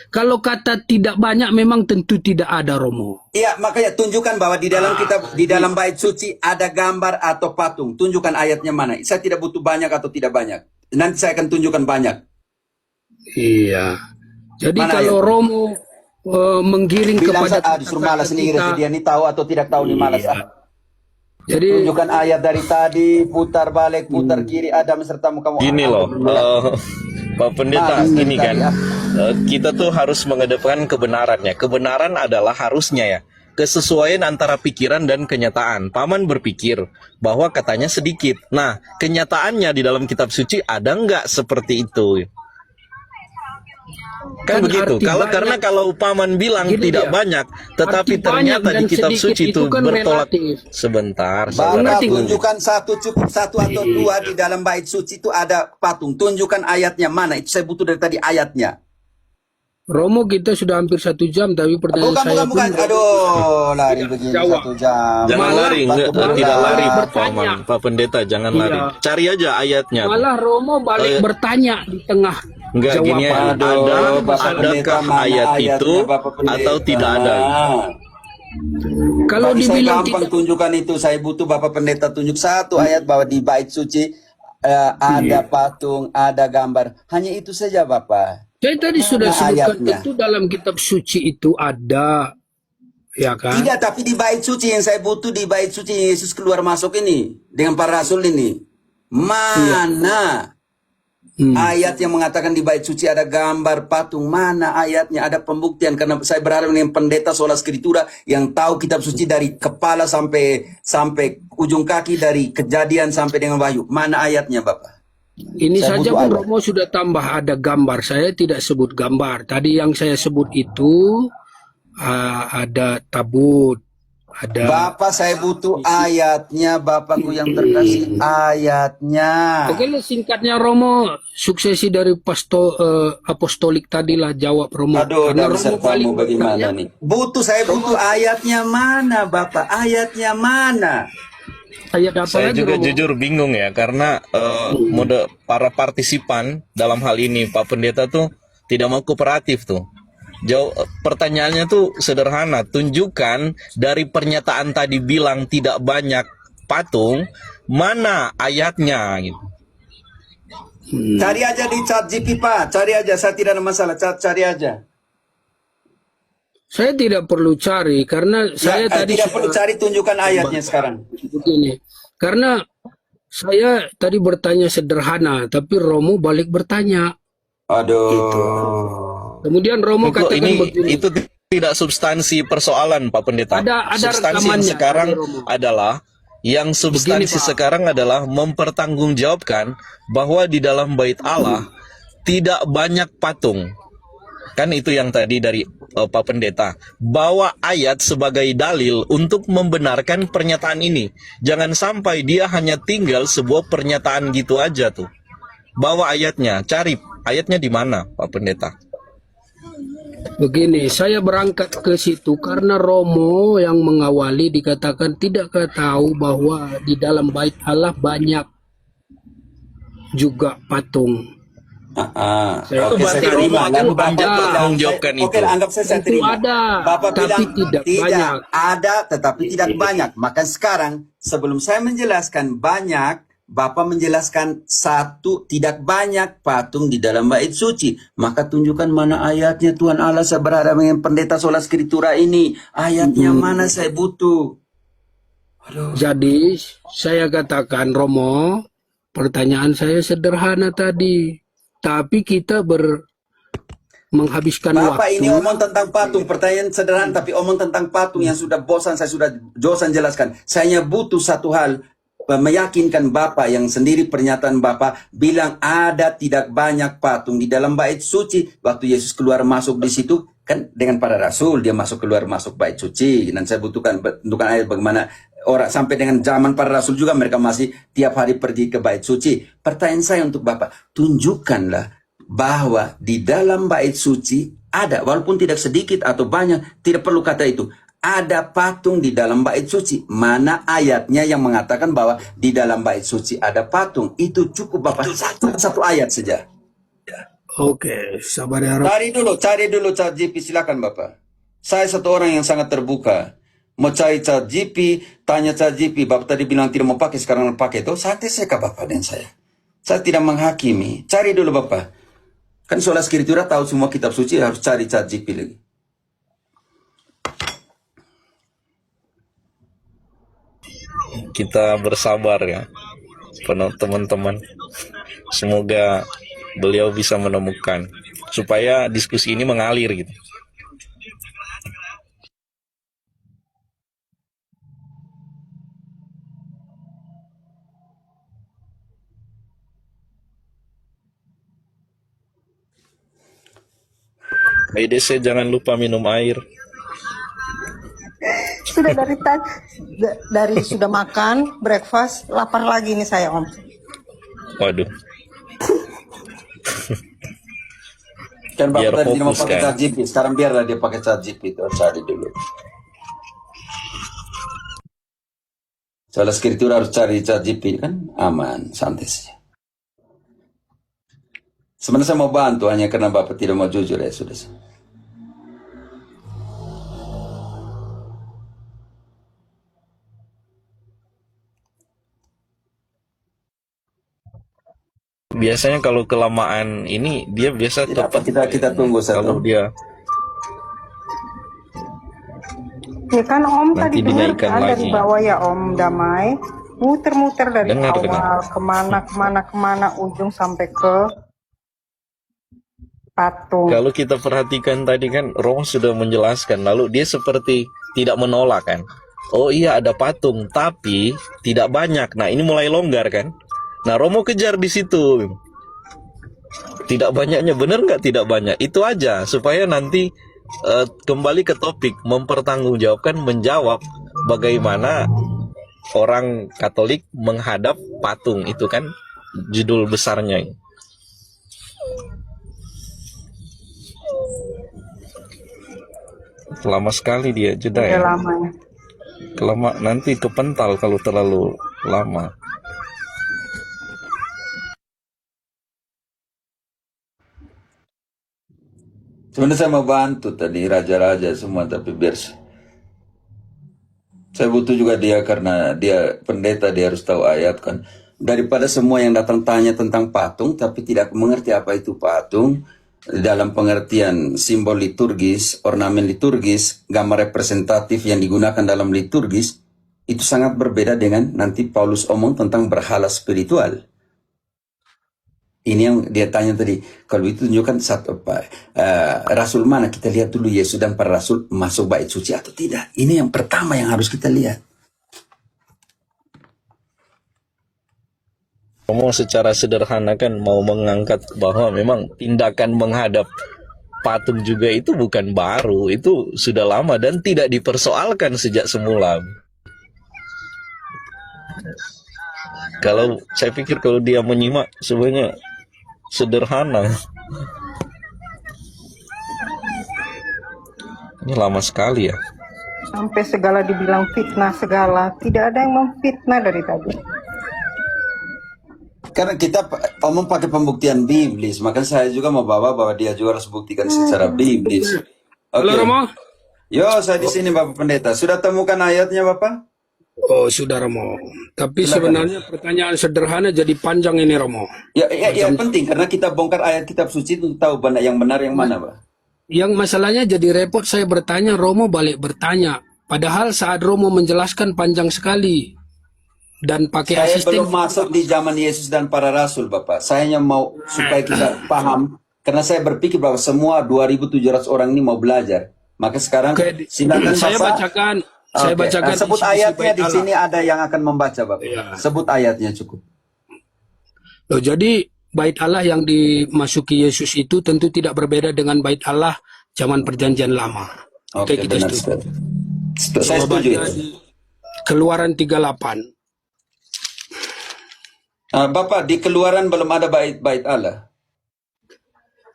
kalau kata tidak banyak memang tentu tidak ada Romo. Iya, makanya tunjukkan bahwa di dalam kitab, di dalam bait suci ada gambar atau patung. Tunjukkan ayatnya mana. Saya tidak butuh banyak atau tidak banyak. Nanti saya akan tunjukkan banyak. Iya. Jadi Mana kalau ayat? Romo menggiring Bilang kepada disuruh malas ini, dia ini tahu atau tidak tahu nih malas. Iya. Jadi Tunjukkan ayat dari tadi, putar balik, putar kiri, Adam sertamu kamu. Gini loh, Pak Pendeta, Malas gini kan, sekali, kita tuh harus mengedepankan kebenarannya. Kebenaran adalah harusnya ya, kesesuaian antara pikiran dan kenyataan. Paman berpikir bahwa katanya sedikit. Nah, kenyataannya di dalam kitab suci ada nggak seperti itu? Kan begitu. arti banyak- Karena kalau Paman bilang Gini tidak dia, banyak, tetapi arti banyak ternyata di dan kitab sedikit suci itu itu kan bertolak. relatif. Sebentar, Bapak saudara. Ngerti, tunjukkan satu, cukup satu atau dua di dalam bait suci itu ada patung. Tunjukkan ayatnya mana. Itu saya butuh dari tadi ayatnya. Romo kita sudah hampir 1 jam, tapi pertanyaan saya Bukan. pun- Aduh, lari begini jawab. 1 jam. Jangan Malah- lari, enggak, Batu tidak bola. lari, Bertanya. Paman. Pak Pendeta, jangan Iya. lari. Cari aja ayatnya. Malah Romo balik bertanya di tengah Enggak, gini ya. jawaban. Bapak Pendeta, Adakah mana ayat ayatnya, itu Bapak Pendeta? atau tidak ada? Kalau Bagi saya dibilang gampang tidak, tunjukkan itu. Saya butuh Bapak Pendeta tunjuk satu ayat bahwa di bait suci ada patung, ada gambar. Hanya itu saja Bapak. saya tadi sudah Mana sebutkan ayatnya? tentu dalam kitab suci itu ada, ya kan? Tidak, tapi di bait suci yang saya butuh, di bait suci Yesus keluar masuk ini dengan para rasul ini. Mana? Ayat yang mengatakan di bait suci ada gambar patung, mana ayatnya? Ada pembuktian, karena saya berharap dengan pendeta sola skritura yang tahu kitab suci dari kepala sampai ujung kaki, dari Kejadian sampai dengan Wahyu. Mana ayatnya, Bapak? Ini Saya saja butuh pun ayat. Romo sudah tambah ada gambar. Saya tidak sebut gambar. Tadi yang saya sebut itu ada tabut, ada. Bapak, saya butuh ayatnya, Bapakku yang terkasih, ayatnya. Oke lah, singkatnya Romo, suksesi dari apostolik tadilah, jawab Romo. Aduh, Karena udah Romo besar paling kamu bagaimana bertanya. nih? Saya butuh ayatnya mana, Bapak? Ayatnya mana? Ayat apa Saya lagi juga Romo? jujur bingung ya, karena mode para partisipan dalam hal ini Pak Pendeta tuh tidak mau kooperatif tuh. Pertanyaannya tuh sederhana, tunjukkan dari pernyataan tadi bilang tidak banyak patung, mana ayatnya gitu. Cari aja di ChatGPT, Pak. Cari aja, saya tidak ada masalah. Cari aja. Saya tidak perlu cari karena saya tadi tidak perlu cari, tunjukkan ayatnya sekarang. begini. Karena saya tadi bertanya sederhana, tapi Romo balik bertanya. Aduh. Kemudian Romo Kok katakan ini begini. itu tidak substansi persoalan Pak Pendeta. Ada Substansi yang rekamannya, sekarang ada, Romo. adalah Begini, Pak. sekarang adalah mempertanggungjawabkan bahwa di dalam bait Allah tidak banyak patung. Kan itu yang tadi dari Pak Pendeta. Bawa ayat sebagai dalil untuk membenarkan pernyataan ini. Jangan sampai dia hanya tinggal sebuah pernyataan gitu aja tuh. Bawa ayatnya, cari ayatnya di mana Pak Pendeta. Begini, saya berangkat ke situ karena Romo yang mengawali dikatakan tidakkah tahu bahwa di dalam bait Allah banyak juga patung. Oke, saya berarti Romo terima. akan Lalu Bapak mempertanggungjawabkan bilang, oke, itu. anggap saya Tentu terima. ada, Bapak tapi bilang tidak banyak. ada, tetapi tidak banyak. Maka sekarang sebelum saya menjelaskan banyak, Bapak menjelaskan satu, tidak banyak patung di dalam bait suci. Maka tunjukkan mana ayatnya, Tuhan Allah. Saya berharap dengan pendeta sola skritura ini. Ayatnya mana, saya butuh. Jadi saya katakan Romo, pertanyaan saya sederhana tadi, tapi kita menghabiskan Bapak, waktu. ini omong tentang patung. Pertanyaan sederhana, tapi omong tentang patung yang sudah bosan. Saya sudah bosan jelaskan. Saya butuh satu hal, meyakinkan Bapak yang sendiri pernyataan Bapak bilang ada tidak banyak patung di dalam bait suci. Waktu Yesus keluar masuk di situ, kan dengan para rasul dia masuk keluar masuk bait suci. Dan saya butuhkan ayat bagaimana orang sampai dengan zaman para rasul juga mereka masih tiap hari pergi ke bait suci. Pertanyaan saya untuk Bapak, tunjukkanlah bahwa di dalam bait suci ada, walaupun tidak sedikit atau banyak, tidak perlu kata itu, ada patung di dalam bait suci. Mana ayatnya yang mengatakan bahwa di dalam bait suci ada patung? Itu cukup Bapak, satu ayat saja. Oke, sabar ya Romo. Cari dulu ChatGPT, silakan Bapak. Saya satu orang yang sangat terbuka. Mau cari ChatGPT, tanya ChatGPT, Bapak tadi bilang tidak mau pakai, sekarang mau pakai itu, saya tes ke Bapak dan saya. Saya tidak menghakimi. Cari dulu Bapak. Kan sola skritura tahu semua kitab suci, harus cari ChatGPT lagi. Kita bersabar ya, teman-teman. Semoga beliau bisa menemukan supaya diskusi ini mengalir gitu. BDC jangan lupa minum air. Sudah dari sudah makan, breakfast, lapar lagi nih saya Om. Waduh. Kan Biar Bapak tadi tidak mau fokus, pakai kan? ChatGPT, sekarang biarlah dia pakai ChatGPT, cari dulu. Soal skriptura harus cari ChatGPT, kan aman, santai saja. Sebenarnya saya mau bantu, hanya karena Bapak tidak mau jujur ya sudah. Biasanya kalau kelamaan ini dia biasa Tidak apa, kita tunggu kalau satu. dia Ya kan Om Nanti tadi dengar dinaikkan kan dari lagi. bawah ya Om Damai, muter-muter dari Dengar. awal kemana ujung sampai ke patung. Kalau kita perhatikan tadi kan Romo sudah menjelaskan, lalu dia seperti tidak menolak kan. Oh iya ada patung, tapi tidak banyak. Nah ini mulai longgar kan. Nah Romo kejar di situ. Tidak banyaknya, benar nggak tidak banyak? Itu aja supaya nanti kembali ke topik, mempertanggungjawabkan, menjawab bagaimana orang Katolik menghadap patung, itu kan judul besarnya. Lama sekali dia jeda Udah ya. lama ya. Nanti kepental kalau terlalu lama. Sebenarnya saya mau bantu tadi raja-raja semua, tapi biar saya butuh juga dia karena dia pendeta, dia harus tahu ayat kan. Daripada semua yang datang tanya tentang patung tapi tidak mengerti apa itu patung dalam pengertian simbol liturgis, ornamen liturgis, gambar representatif yang digunakan dalam liturgis, itu sangat berbeda dengan nanti Paulus omong tentang berhala spiritual. Ini yang dia tanya tadi, kalau itu tunjukkan rasul mana, kita lihat dulu Yesus dan para rasul masuk bait suci atau tidak. Ini yang pertama yang harus kita lihat. Romo secara sederhana kan mau mengangkat bahwa memang tindakan menghadap patung juga itu bukan baru, itu sudah lama dan tidak dipersoalkan sejak semula. Kalau saya pikir kalau dia menyimak sebenarnya sederhana. Ini lama sekali ya. Sampai segala dibilang fitnah segala, tidak ada yang memfitnah dari tadi. Karena kita omong pakai pembuktian biblis, maka saya juga mau bawa bahwa dia juga harus buktikan secara biblis. Halo Oke. Romo. Yo, saya di sini Bapak Pendeta. Sudah temukan ayatnya Bapak? Oh sudah Romo. Tapi Silakan. sebenarnya pertanyaan sederhana jadi panjang ini Romo. Ya, yang penting karena kita bongkar ayat kitab suci itu tahu yang benar yang mana, Pak. Yang masalahnya jadi repot, saya bertanya, Romo balik bertanya. Padahal saat Romo menjelaskan panjang sekali. Dan pakai Saya asisten. belum masuk di zaman Yesus dan para rasul, Bapak. Saya hanya mau supaya kita paham karena saya berpikir bahwa semua 2.700 orang ini mau belajar. Maka sekarang Oke, silakan saya Bapak. bacakan. Saya Oke. bacakan. Sebut isi-isi ayatnya bait di Allah. sini ada yang akan membaca, Bapak. Ya. Sebut ayatnya cukup. Loh, jadi bait Allah yang dimasuki Yesus itu tentu tidak berbeda dengan bait Allah zaman perjanjian lama. Oke, kita benar setuju. sekali. Saya Coba setuju. baca di Keluaran 38. Bapak, di keluaran belum ada bait Allah.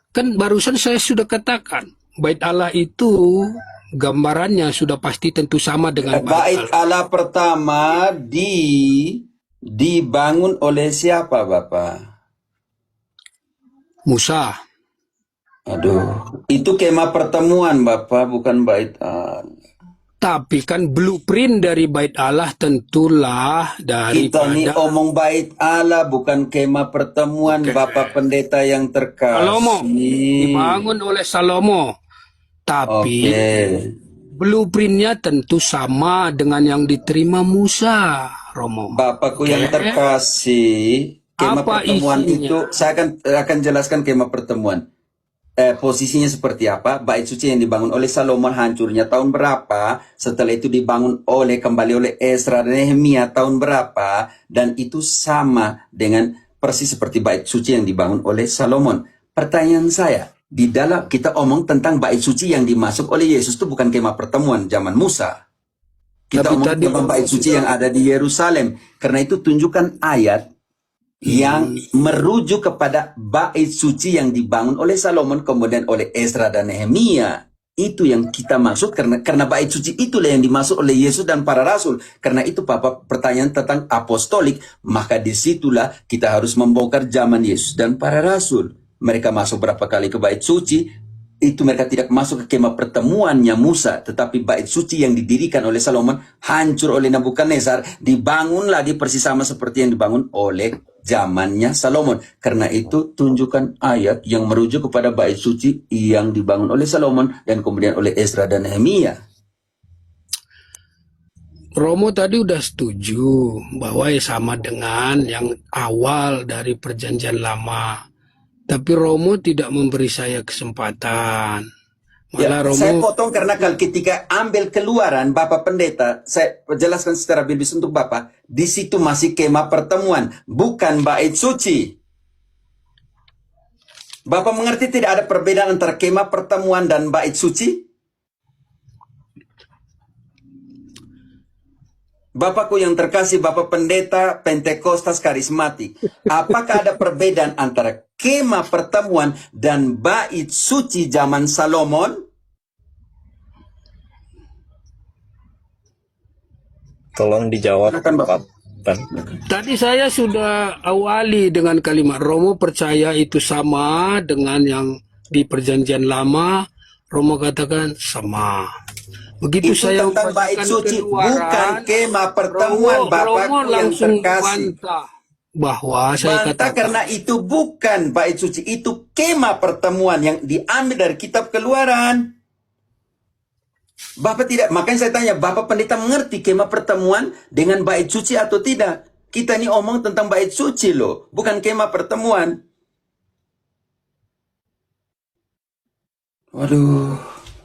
Kan barusan saya sudah katakan, bait Allah itu gambarannya sudah pasti tentu sama dengan bait Bait Allah. Allah pertama dibangun oleh siapa, Bapak? Musa. Aduh, itu kemah pertemuan, Bapak, bukan bait Allah. Tapi kan blueprint dari bait Allah tentulah Kita nih daripada omong bait Allah, bukan kemah pertemuan, Oke. Bapak Pendeta yang Salomo. terkasih. Dibangun oleh Salomo. Tapi Oke. blueprintnya tentu sama dengan yang diterima Musa, Romo. Bapakku yang Oke. terkasih, kemah Apa pertemuan isinya? itu saya akan jelaskan kemah pertemuan. Posisinya seperti apa? Bait suci yang dibangun oleh Salomon hancurnya tahun berapa? Setelah itu dibangun kembali oleh Ezra dan Nehemia tahun berapa? Dan itu sama dengan persis seperti bait suci yang dibangun oleh Salomon. Pertanyaan saya, di dalam kita omong tentang bait suci yang dimasuk oleh Yesus itu bukan kemah pertemuan zaman Musa. Kita Tapi omong tadi tentang bait suci yang ada di Yerusalem. Karena itu tunjukkan ayat yang merujuk kepada bait suci yang dibangun oleh Salomon kemudian oleh Ezra dan Nehemia. Itu yang kita maksud karena bait suci itulah yang dimaksud oleh Yesus dan para rasul. Karena itu Bapak pertanyaan tentang apostolik, maka disitulah kita harus membongkar zaman Yesus dan para rasul. Mereka masuk berapa kali ke bait suci, itu mereka tidak masuk ke kemah pertemuannya Musa, tetapi bait suci yang didirikan oleh Salomon hancur oleh Nabukadnezar, dibangun lagi persis sama seperti yang dibangun oleh zamannya Salomon. Karena itu tunjukkan ayat yang merujuk kepada bait suci yang dibangun oleh Salomon dan kemudian oleh Ezra dan Nehemia. Romo tadi udah setuju bahwa sama dengan yang awal dari perjanjian lama. Tapi Romo tidak memberi saya kesempatan. Ya, Malah saya Romo, potong karena kalau ketika ambil Keluaran, Bapak Pendeta, saya jelaskan secara biblis untuk Bapak, di situ masih kemah pertemuan, bukan bait suci. Bapak mengerti tidak ada perbedaan antara kemah pertemuan dan bait suci? Bapakku yang terkasih, Bapak Pendeta Pentekostas Karismatik, apakah ada perbedaan antara kemah pertemuan dan bait suci zaman Salomon? Tolong dijawab, Silakan, Bapak. Pak Pan. tadi saya sudah awali dengan kalimat Romo percaya itu sama dengan yang di Perjanjian Lama. Romo katakan sama. Begitu Itu saya tentang bait membacakan suci, bukan Keluaran, kemah pertemuan, Romo Bapakku yang langsung terkasih. bantah bahwa saya Bantah katakan karena itu bukan bait suci, itu kemah pertemuan yang diambil dari kitab Keluaran. Bapak tidak, makanya saya tanya, Bapak Pendeta mengerti kemah pertemuan dengan bait suci atau tidak? Kita ini omong tentang bait suci loh, bukan kemah pertemuan. Waduh,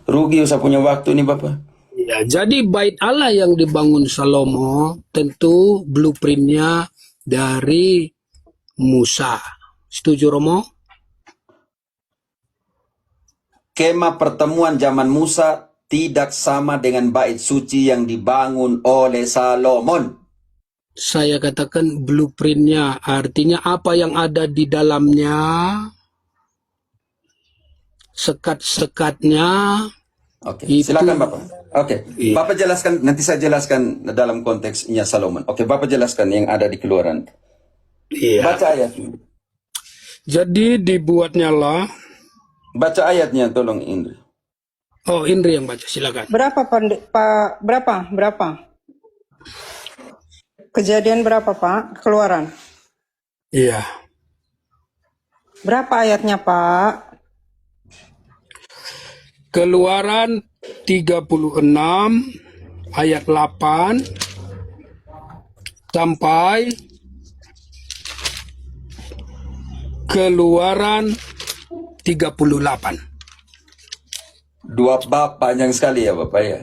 rugi usah punya waktu nih Bapak. ya, jadi bait Allah yang dibangun Salomo tentu blueprintnya dari Musa. Setuju Romo? Kemah pertemuan zaman Musa tidak sama dengan bait suci yang dibangun oleh Salomon. Saya katakan blueprintnya, artinya apa yang ada di dalamnya, sekat-sekatnya. Oke, Itu- silakan Bapak. Oke, Iya. Bapak jelaskan, nanti saya jelaskan dalam konteksnya Salomon. Oke, Bapak jelaskan yang ada di Keluaran. Iya. Baca ayat. Jadi dibuatnya lah. Baca ayatnya tolong Indri. Oh, Indri yang baca, silakan. Berapa Pak? Berapa? Kejadian berapa Pak? Keluaran. Iya. Berapa ayatnya Pak? Keluaran 36 ayat 8 sampai Keluaran 38. Dua bab panjang sekali ya Bapak ya.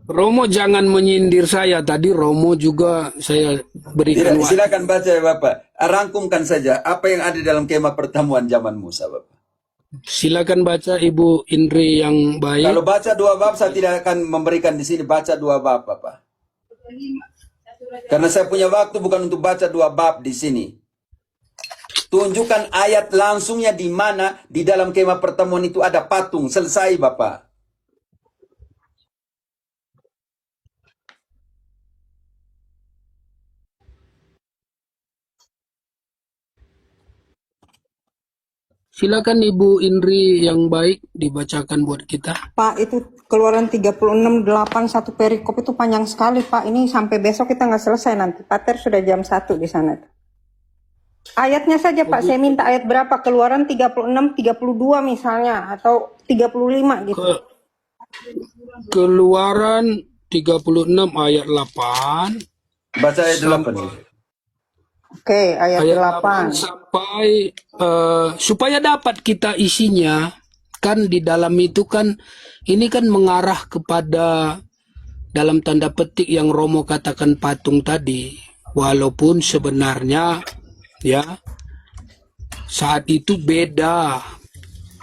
Romo jangan menyindir saya. Tadi Romo juga saya berikan Tidak, silakan baca ya Bapak. Rangkumkan saja apa yang ada dalam kemah pertemuan zaman Musa Bapak. Silakan baca Ibu Indri yang baik. Kalau baca dua bab saya tidak akan memberikan di sini, baca dua bab Bapak. Karena saya punya waktu bukan untuk baca dua bab di sini. Tunjukkan ayat langsungnya di mana di dalam kemah pertemuan itu ada patung. Selesai Bapak. Silakan Ibu Indri yang baik dibacakan buat kita. Pak, itu Keluaran 36:8 satu perikop itu panjang sekali Pak. Ini sampai besok kita nggak selesai nanti. Pater sudah jam 1 di sana. Ayatnya saja Pak, saya minta ayat berapa? Keluaran 36, 32 misalnya, atau 35 gitu. Keluaran 36 ayat 8 Baca ayat 8. Oke, ayat ayat 8. 8 sampai supaya dapat kita isinya, kan di dalam itu kan ini kan mengarah kepada dalam tanda petik yang Romo katakan patung tadi, walaupun sebenarnya ya saat itu beda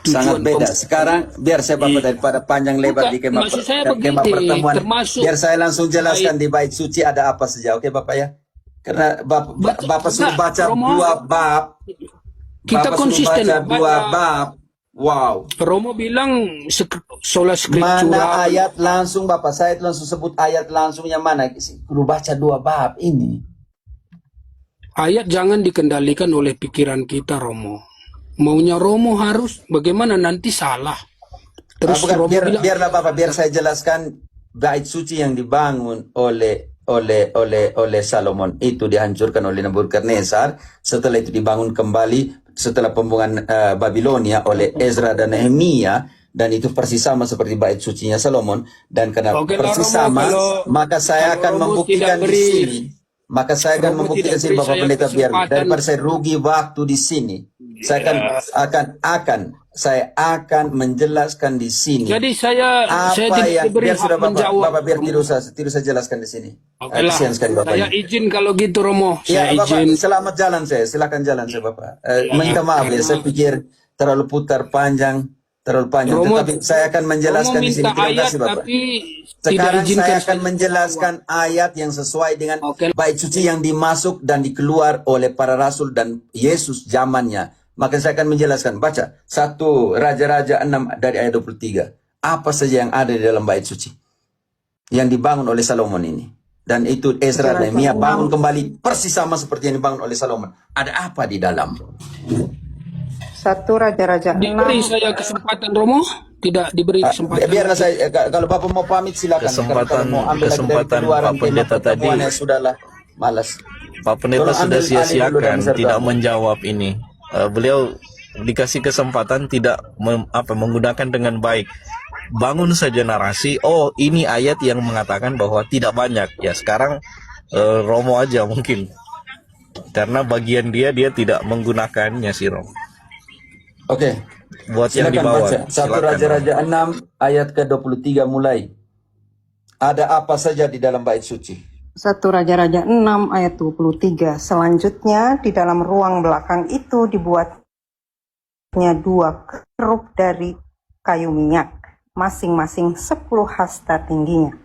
Sangat beda. pem- Sekarang biar saya Bapak daripada panjang lebar Bukan, di kemah, maksud saya kemah begini, pertemuan. termasuk Biar saya langsung jelaskan di bait suci ada apa saja. Oke Bapak ya. Karena Bapak suruh Enggak, baca Romo. dua bab. Kita Bapak konsisten suruh baca dua bab. Wow. Romo bilang sola scriptura. Mana ayat langsung Bapak? Saya langsung sebut ayat langsungnya mana? Suruh baca dua bab ini. Ayat jangan dikendalikan oleh pikiran kita, Romo. Maunya Romo harus, bagaimana nanti salah. Terus Bukan, Romo bilang, biarlah Bapak, biar saya jelaskan bait suci yang dibangun oleh Salomon itu dihancurkan oleh Nebukadnezar. Setelah itu dibangun kembali setelah pembuangan Babilonia oleh Ezra dan Nehemia, dan itu persis sama seperti bait sucinya Salomon. Dan karena Oke lah, persis Romo, sama, kalau- maka saya kalau akan Romo membuktikan tidak di beri- sini. Maka saya akan Romo membuktikan tidak sini beri Bapak saya Pendeta biar kesempatan. daripada saya rugi waktu di sini. Saya akan menjelaskan di sini Jadi saya apa tidak yang diberi biar hak sudah menjawab. Bapak biar Romo. tidak usah jelaskan di sini. Oke lah, Kasihan sekali Bapak saya ini. izin kalau gitu Romo. Ya Saya Bapak, izin. selamat jalan saya. Silakan jalan saya Bapak. Minta maaf ya, saya pikir terlalu panjang. Romo, Tetapi saya akan Romo menjelaskan di sini. minta Terima ayat kasih Bapak. tapi tidak Sekarang izinkan saya akan saya menjelaskan ayat yang sesuai dengan Oke. bait suci yang dimasuk dan dikeluar oleh para rasul dan Yesus zamannya. Maka saya akan menjelaskan. Baca 1 Raja-Raja 6 dari ayat 23. Apa saja yang ada di dalam bait suci yang dibangun oleh Salomon ini. Dan itu Ezra dan Nehemia bangun kembali persis sama seperti yang dibangun oleh Salomon. Ada apa di dalam? 1 Raja-Raja 6 diberi saya kesempatan Romo, tidak diberi kesempatan. Biarlah saya, kalau Bapak mau pamit silakan. Kalau mau ambil lagi dari Kesempatan keluaran Pak Pendeta tema pertemuan, tadi. ya sudahlah, malas. Pak Pendeta Tolong sudah ambil alih dulu sia-siakan, dan serta. tidak menjawab ini. Beliau dikasih kesempatan tidak menggunakan dengan baik. Bangun saja narasi. Oh, ini ayat yang mengatakan bahwa tidak banyak. Ya sekarang Romo aja mungkin, karena bagian dia tidak menggunakannya sih Romo. Oke, Buat yang di silakan bawah. baca. 1 Raja-Raja 6 ayat ke-23 mulai. Ada apa saja di dalam bait suci? 1 Raja-Raja 6 ayat 23. Selanjutnya di dalam ruang belakang itu dibuatnya 2 kerup dari kayu minyak, masing-masing 10 hasta tingginya.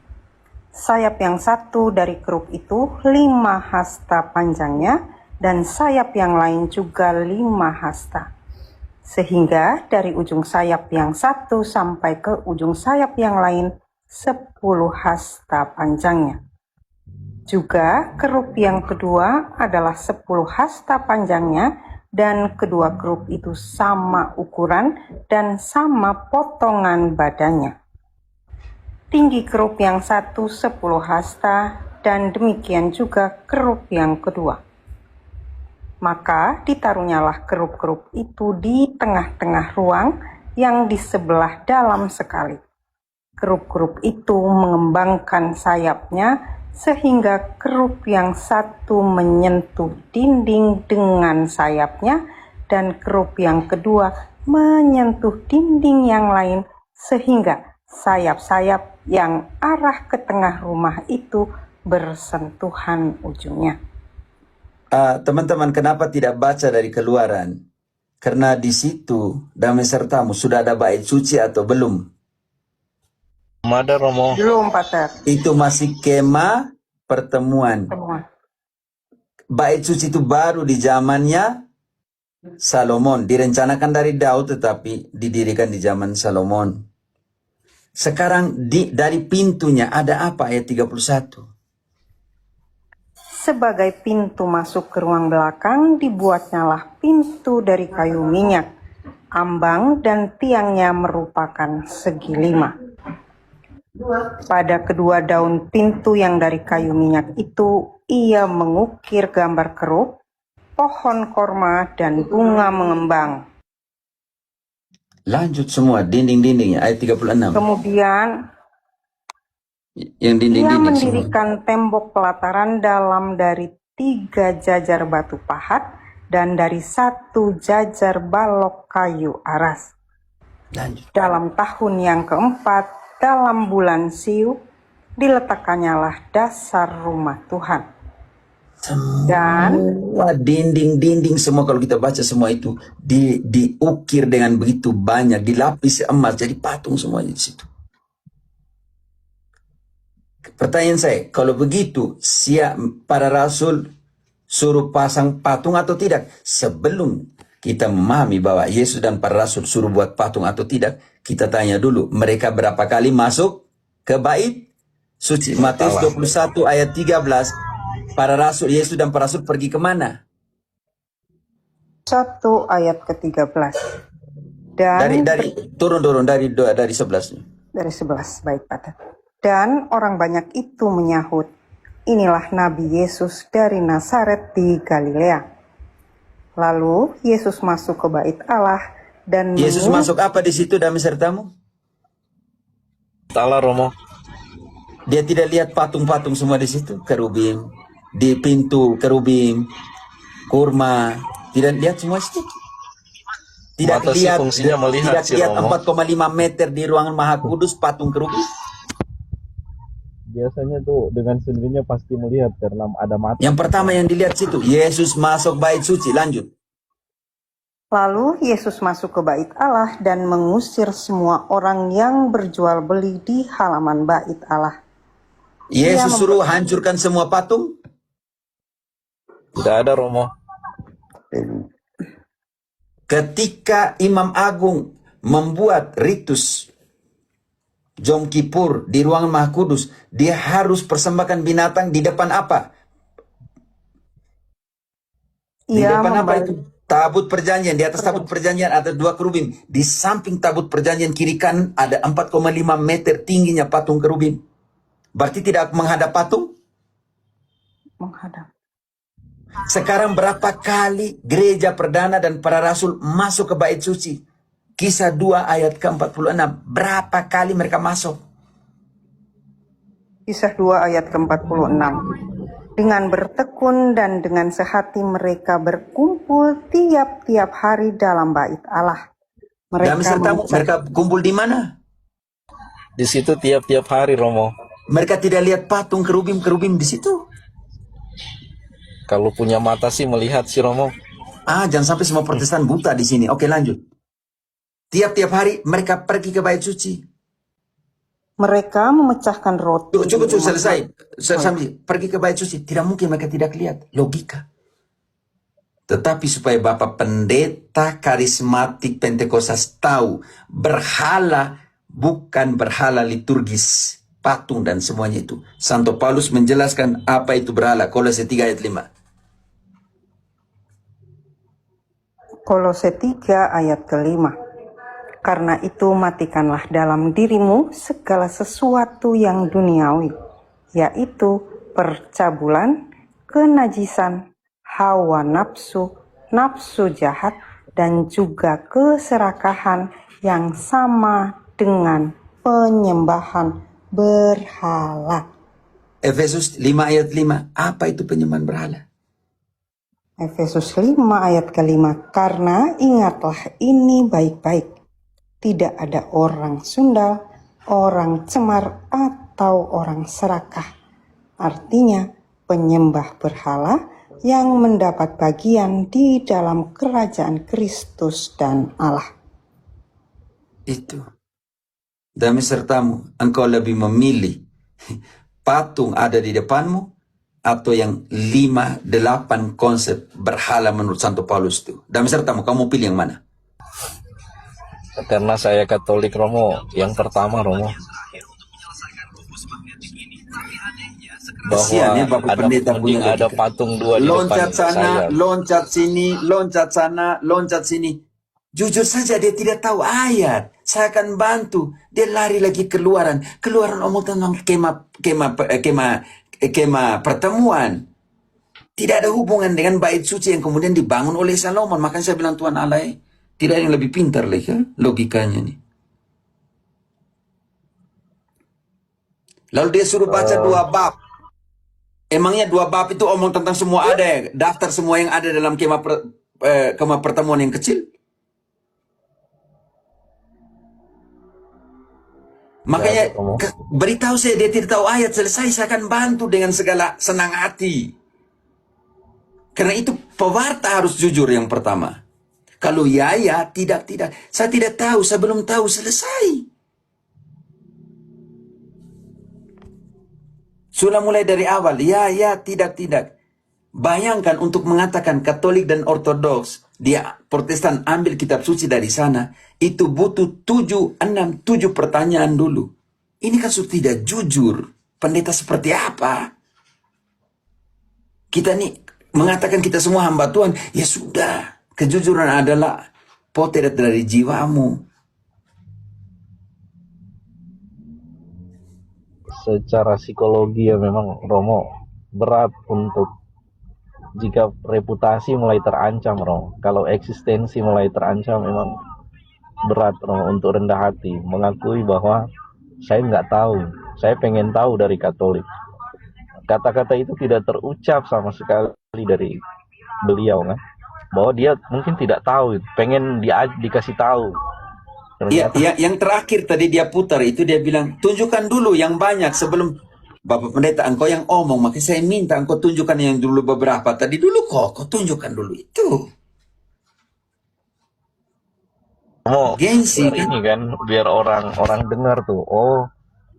Sayap yang satu dari kerup itu 5 hasta panjangnya, dan sayap yang lain juga 5 hasta. Sehingga dari ujung sayap yang satu sampai ke ujung sayap yang lain 10 hasta panjangnya. Juga kerup yang kedua adalah 10 hasta panjangnya, dan kedua kerup itu sama ukuran dan sama potongan badannya. Tinggi kerup yang satu 10 hasta, dan demikian juga kerup yang kedua. Maka ditaruhnyalah kerup-kerup itu di tengah-tengah ruang yang di sebelah dalam sekali. Kerup-kerup itu mengembangkan sayapnya sehingga kerup yang satu menyentuh dinding dengan sayapnya, dan kerup yang kedua menyentuh dinding yang lain, sehingga sayap-sayap yang arah ke tengah rumah itu bersentuhan ujungnya. Teman-teman, kenapa tidak baca dari Keluaran? Karena di situ damai sertamu sudah ada bait suci atau belum? Ada Romo. Belum, Pater. Itu masih kemah pertemuan. Semua. Bait suci itu baru di zamannya Salomon. Direncanakan dari Daud tetapi didirikan di zaman Salomon. Sekarang dari pintunya ada apa ayat 31? Sebagai pintu masuk ke ruang belakang dibuatnyalah pintu dari kayu minyak. Ambang dan tiangnya merupakan segi 5. Pada kedua daun pintu yang dari kayu minyak itu, ia mengukir gambar kerup, pohon korma, dan bunga mengembang. Lanjut semua dinding-dindingnya ayat 36. Kemudian Yang ia dinding-dinding semua. mendirikan tembok pelataran dalam dari 3 jajar batu pahat dan dari 1 jajar balok kayu aras. Lanjut. Dalam tahun yang keempat, dalam bulan Siu, diletakkannya dasar rumah Tuhan. Dan Semua dinding-dinding semua, kalau kita baca semua itu diukir dengan begitu banyak, dilapisi emas, jadi patung semuanya di situ. Pertanyaan saya, kalau begitu para rasul suruh pasang patung atau tidak? Sebelum kita memahami bahwa Yesus dan para rasul suruh buat patung atau tidak, kita tanya dulu, mereka berapa kali masuk ke bait suci? Matius 21 ayat 13, para rasul, Yesus dan para rasul pergi kemana? 1 ayat ke-13. Dan Turun dari 11. dari 11, baik Pater. Dan orang banyak itu menyahut, inilah Nabi Yesus dari Nazaret di Galilea. Lalu Yesus masuk ke bait Allah dan Yesus masuk apa di situ damai sertamu? Allah Romo. Dia tidak lihat patung-patung semua di situ, kerubim, di pintu kerubim, kurma, tidak lihat semua itu. Tidak Mata sih lihat, fungsinya melihat tidak sih, lihat Romo. 4,5 meter di ruangan Maha Kudus patung kerubim. Biasanya tuh dengan sendirinya pasti melihat karena ada mata. Yang pertama yang dilihat situ, Yesus masuk bait suci. Lanjut. Lalu Yesus masuk ke bait Allah dan mengusir semua orang yang berjual beli di halaman bait Allah. Yesus suruh hancurkan semua patung. Tidak ada, Romo. Ketika Imam Agung membuat ritus Jom Kippur di ruangan Maha Kudus, dia harus persembahkan binatang di depan apa? Di depan apa itu? Tabut perjanjian. Di atas tabut perjanjian ada 2 kerubim. Di samping tabut perjanjian kiri kanan ada 4,5 meter tingginya patung kerubim. Berarti tidak menghadap patung? Menghadap. Sekarang berapa kali gereja perdana dan para rasul masuk ke bait suci? Kisah 2 ayat ke-46. Berapa kali mereka masuk? Kisah 2 ayat ke-46. Dengan bertekun dan dengan sehati mereka berkumpul tiap-tiap hari dalam bait Allah. Mereka kumpul di mana? Di situ tiap-tiap hari, Romo. Mereka tidak lihat patung kerubim-kerubim di situ. Kalau punya mata sih melihat sih, Romo. Jangan sampai semua Protestan buta di sini. Oke, lanjut. Tiap-tiap hari mereka pergi ke bait suci. Mereka memecahkan roti. Cukup selesai. Pergi ke bait suci. Tidak mungkin mereka tidak lihat. Logika. Tetapi supaya Bapak Pendeta karismatik Pentekostas tahu, berhala bukan berhala liturgis, patung dan semuanya itu. Santo Paulus menjelaskan apa itu berhala. Kolose 3 ayat 5. Kolose 3 ayat ke-5. Karena itu matikanlah dalam dirimu segala sesuatu yang duniawi, yaitu percabulan, kenajisan, hawa nafsu, nafsu jahat, dan juga keserakahan yang sama dengan penyembahan berhala. Efesus 5 ayat 5. Apa itu penyembahan berhala? Efesus 5 ayat ke-5. Karena ingatlah ini baik-baik. Tidak ada orang sundal, orang cemar, atau orang serakah. Artinya penyembah berhala yang mendapat bagian di dalam kerajaan Kristus dan Allah. Itu. Damai sertamu, engkau lebih memilih patung ada di depanmu atau yang 5-8 konsep berhala menurut Santo Paulus itu. Damai sertamu, kamu pilih yang mana? Karena saya Katolik, Romo, yang pertama, Romo. Bahwa Bapak Pendeta punya ada patung 2 di loncat depan sana, saya. loncat sini, loncat sana, loncat sini. Jujur saja dia tidak tahu ayat. Saya akan bantu. Dia lari lagi keluaran omong tentang kemah pertemuan. Tidak ada hubungan dengan bait suci yang kemudian dibangun oleh Salomon. Makanya saya bilang Tuhan Allah, tidak ada yang lebih pintar lagi kan? Logikanya nih. Lalu dia suruh baca 2 bab. Emangnya 2 bab itu omong tentang semua ada ya? Daftar semua yang ada dalam kemah pertemuan yang kecil? Makanya beritahu saya dia tidak tahu ayat, selesai saya akan bantu dengan segala senang hati. Karena itu pewarta harus jujur yang pertama. Kalau ya, tidak. Saya tidak tahu, saya belum tahu, selesai. Sudah mulai dari awal, ya, tidak. Bayangkan untuk mengatakan Katolik dan Ortodoks, dia Protestan ambil kitab suci dari sana, itu butuh 7 pertanyaan dulu. Ini kan sudah tidak jujur. Pendeta seperti apa? Kita nih mengatakan kita semua hamba Tuhan, ya sudah. Kejujuran adalah potret dari jiwamu. Secara psikologi ya memang, Romo, berat untuk jika reputasi mulai terancam, Romo. Kalau eksistensi mulai terancam memang berat, Romo, untuk rendah hati. Mengakui bahwa saya nggak tahu. Saya pengen tahu dari Katolik. kata-kata itu tidak terucap sama sekali dari beliau kan, bahwa dia mungkin tidak tahu, pengen dikasih tahu. Iya, Ternyata yang terakhir tadi dia putar itu dia bilang, tunjukkan dulu yang banyak sebelum Bapak Pendeta engkau yang omong, makanya saya minta engkau tunjukkan yang dulu beberapa. Tadi dulu kau tunjukkan dulu itu. Romo Gengsi kan? ini kan biar orang dengar tuh, oh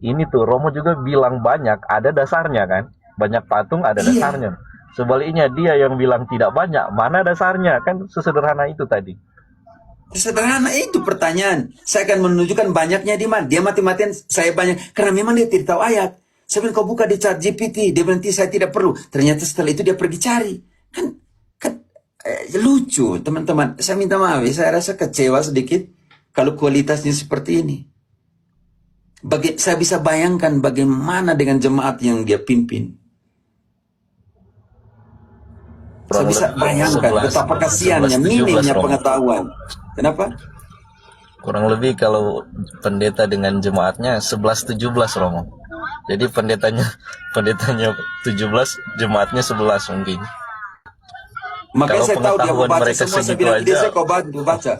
ini tuh Romo juga bilang banyak, ada dasarnya kan, banyak patung ada Iya. dasarnya. Sebaliknya dia yang bilang tidak banyak, mana dasarnya, kan sesederhana itu tadi. Sederhana itu pertanyaan. Saya akan menunjukkan banyaknya di mana. Dia mati-matian saya banyak. Karena memang dia tidak tahu ayat. Saya bilang kau buka di chat GPT. Dia berhenti saya tidak perlu. Ternyata setelah itu dia pergi cari. Kan lucu teman-teman. Saya minta maaf ya. Saya rasa kecewa sedikit. Kalau kualitasnya seperti ini. Saya bisa bayangkan bagaimana dengan jemaat yang dia pimpin. Saya bisa bayangkan betapa kasihannya, minimnya pengetahuan. Kenapa? Kurang lebih kalau pendeta dengan jemaatnya 11-17 Romo. Jadi pendetanya 17, jemaatnya 11 mungkin. Makanya Kalau saya tahu dia mau pengetahuan baca mereka semua. Saya segitu bilang, aja. tidak saya kau baca.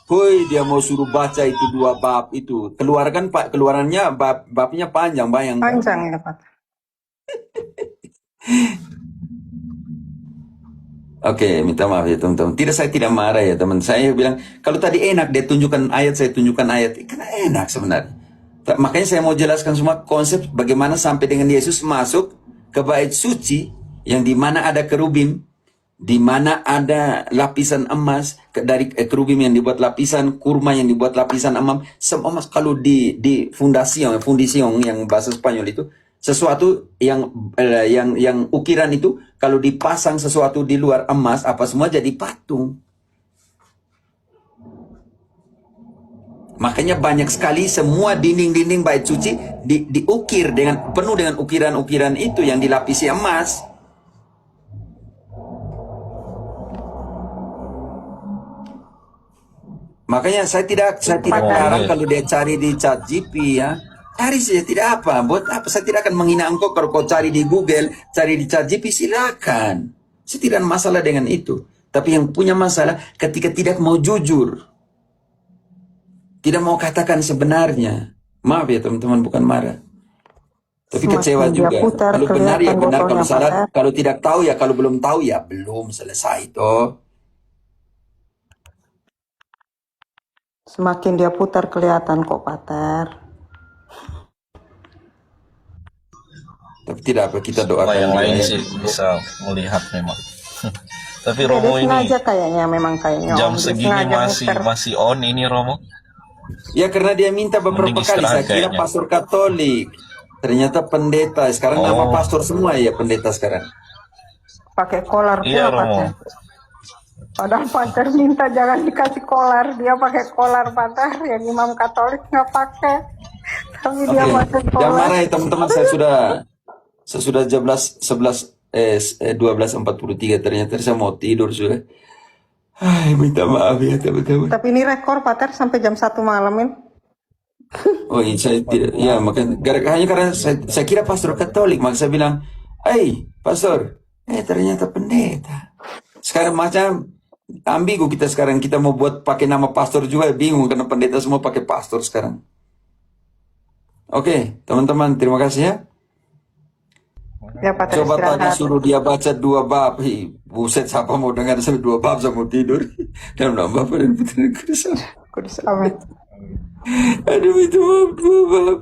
Hoi, dia mau suruh baca itu 2 bab itu. Keluarkan Pak, keluarannya babnya panjang, bayang. Panjang ya Pak. Oke, minta maaf ya teman-teman. Saya tidak marah ya teman. Saya bilang, kalau tadi enak dia tunjukkan ayat, saya tunjukkan ayat. Karena enak sebenarnya. Makanya saya mau jelaskan semua konsep bagaimana sampai dengan Yesus masuk ke bait suci yang di mana ada kerubim, di mana ada lapisan emas dari kerubim yang dibuat lapisan, kurma yang dibuat lapisan emas. Kalau di fundasion yang bahasa Spanyol itu, sesuatu yang ukiran itu kalau dipasang sesuatu di luar emas apa semua jadi patung. Makanya banyak sekali semua dinding-dinding bait suci diukir dengan penuh dengan ukiran-ukiran itu yang dilapisi emas. Makanya saya tidak larang kalau dia cari di chat GP ya. Cari saja, tidak apa. Buat apa? Saya tidak akan menghina engkau kalau kau cari di Google, cari di chat GP, silakan. Saya tidak ada masalah dengan itu. Tapi yang punya masalah ketika tidak mau jujur. Tidak mau katakan sebenarnya. Maaf ya teman-teman, bukan marah. Tapi kecewa juga. Kalau benar ya benar, kalau salah, kalau tidak tahu ya, kalau belum tahu ya belum selesai toh. Semakin dia putar kelihatan kok Pater. Tapi tidak apa, kita doakan yang lain ya. sih bisa melihat memang. Tapi Romo ini kayaknya jam segini masih on ini Romo. Ya karena dia minta beberapa kali. Saya kira pastor Katolik. Ternyata pendeta. Sekarang nama pastor semua ya pendeta sekarang. Pakai kolar pula Iya Romo. Pater. Padahal Pater minta jangan dikasih kolar. Dia pakai kolar Pater. Yang imam Katolik nggak pakai. Tapi dia pakai kolar. Jangan marah ya teman-teman. Saya sudah jam 12:43. Ternyata saya mau tidur sudah. Minta maaf ya teman-teman. Tapi ini rekor Pater sampai jam 1 malam ini. Oh iya, saya tidak. Ya makanya hanya karena saya kira pastor Katolik. Maka saya bilang, pastor, ternyata pendeta. Sekarang macam ambigu kita sekarang. Kita mau buat pakai nama pastor juga bingung karena pendeta semua pakai pastor sekarang. Oke, teman-teman, terima kasih ya. Ya, Pater, Coba tadi istirahat. suruh dia baca 2 bab. Buset, siapa mau dengar sampai 2 bab saya mau tidur. Dalam nama Bapa dan Putra dan Kudus. Kudus, amin. Aduh, itu maaf 2 bab.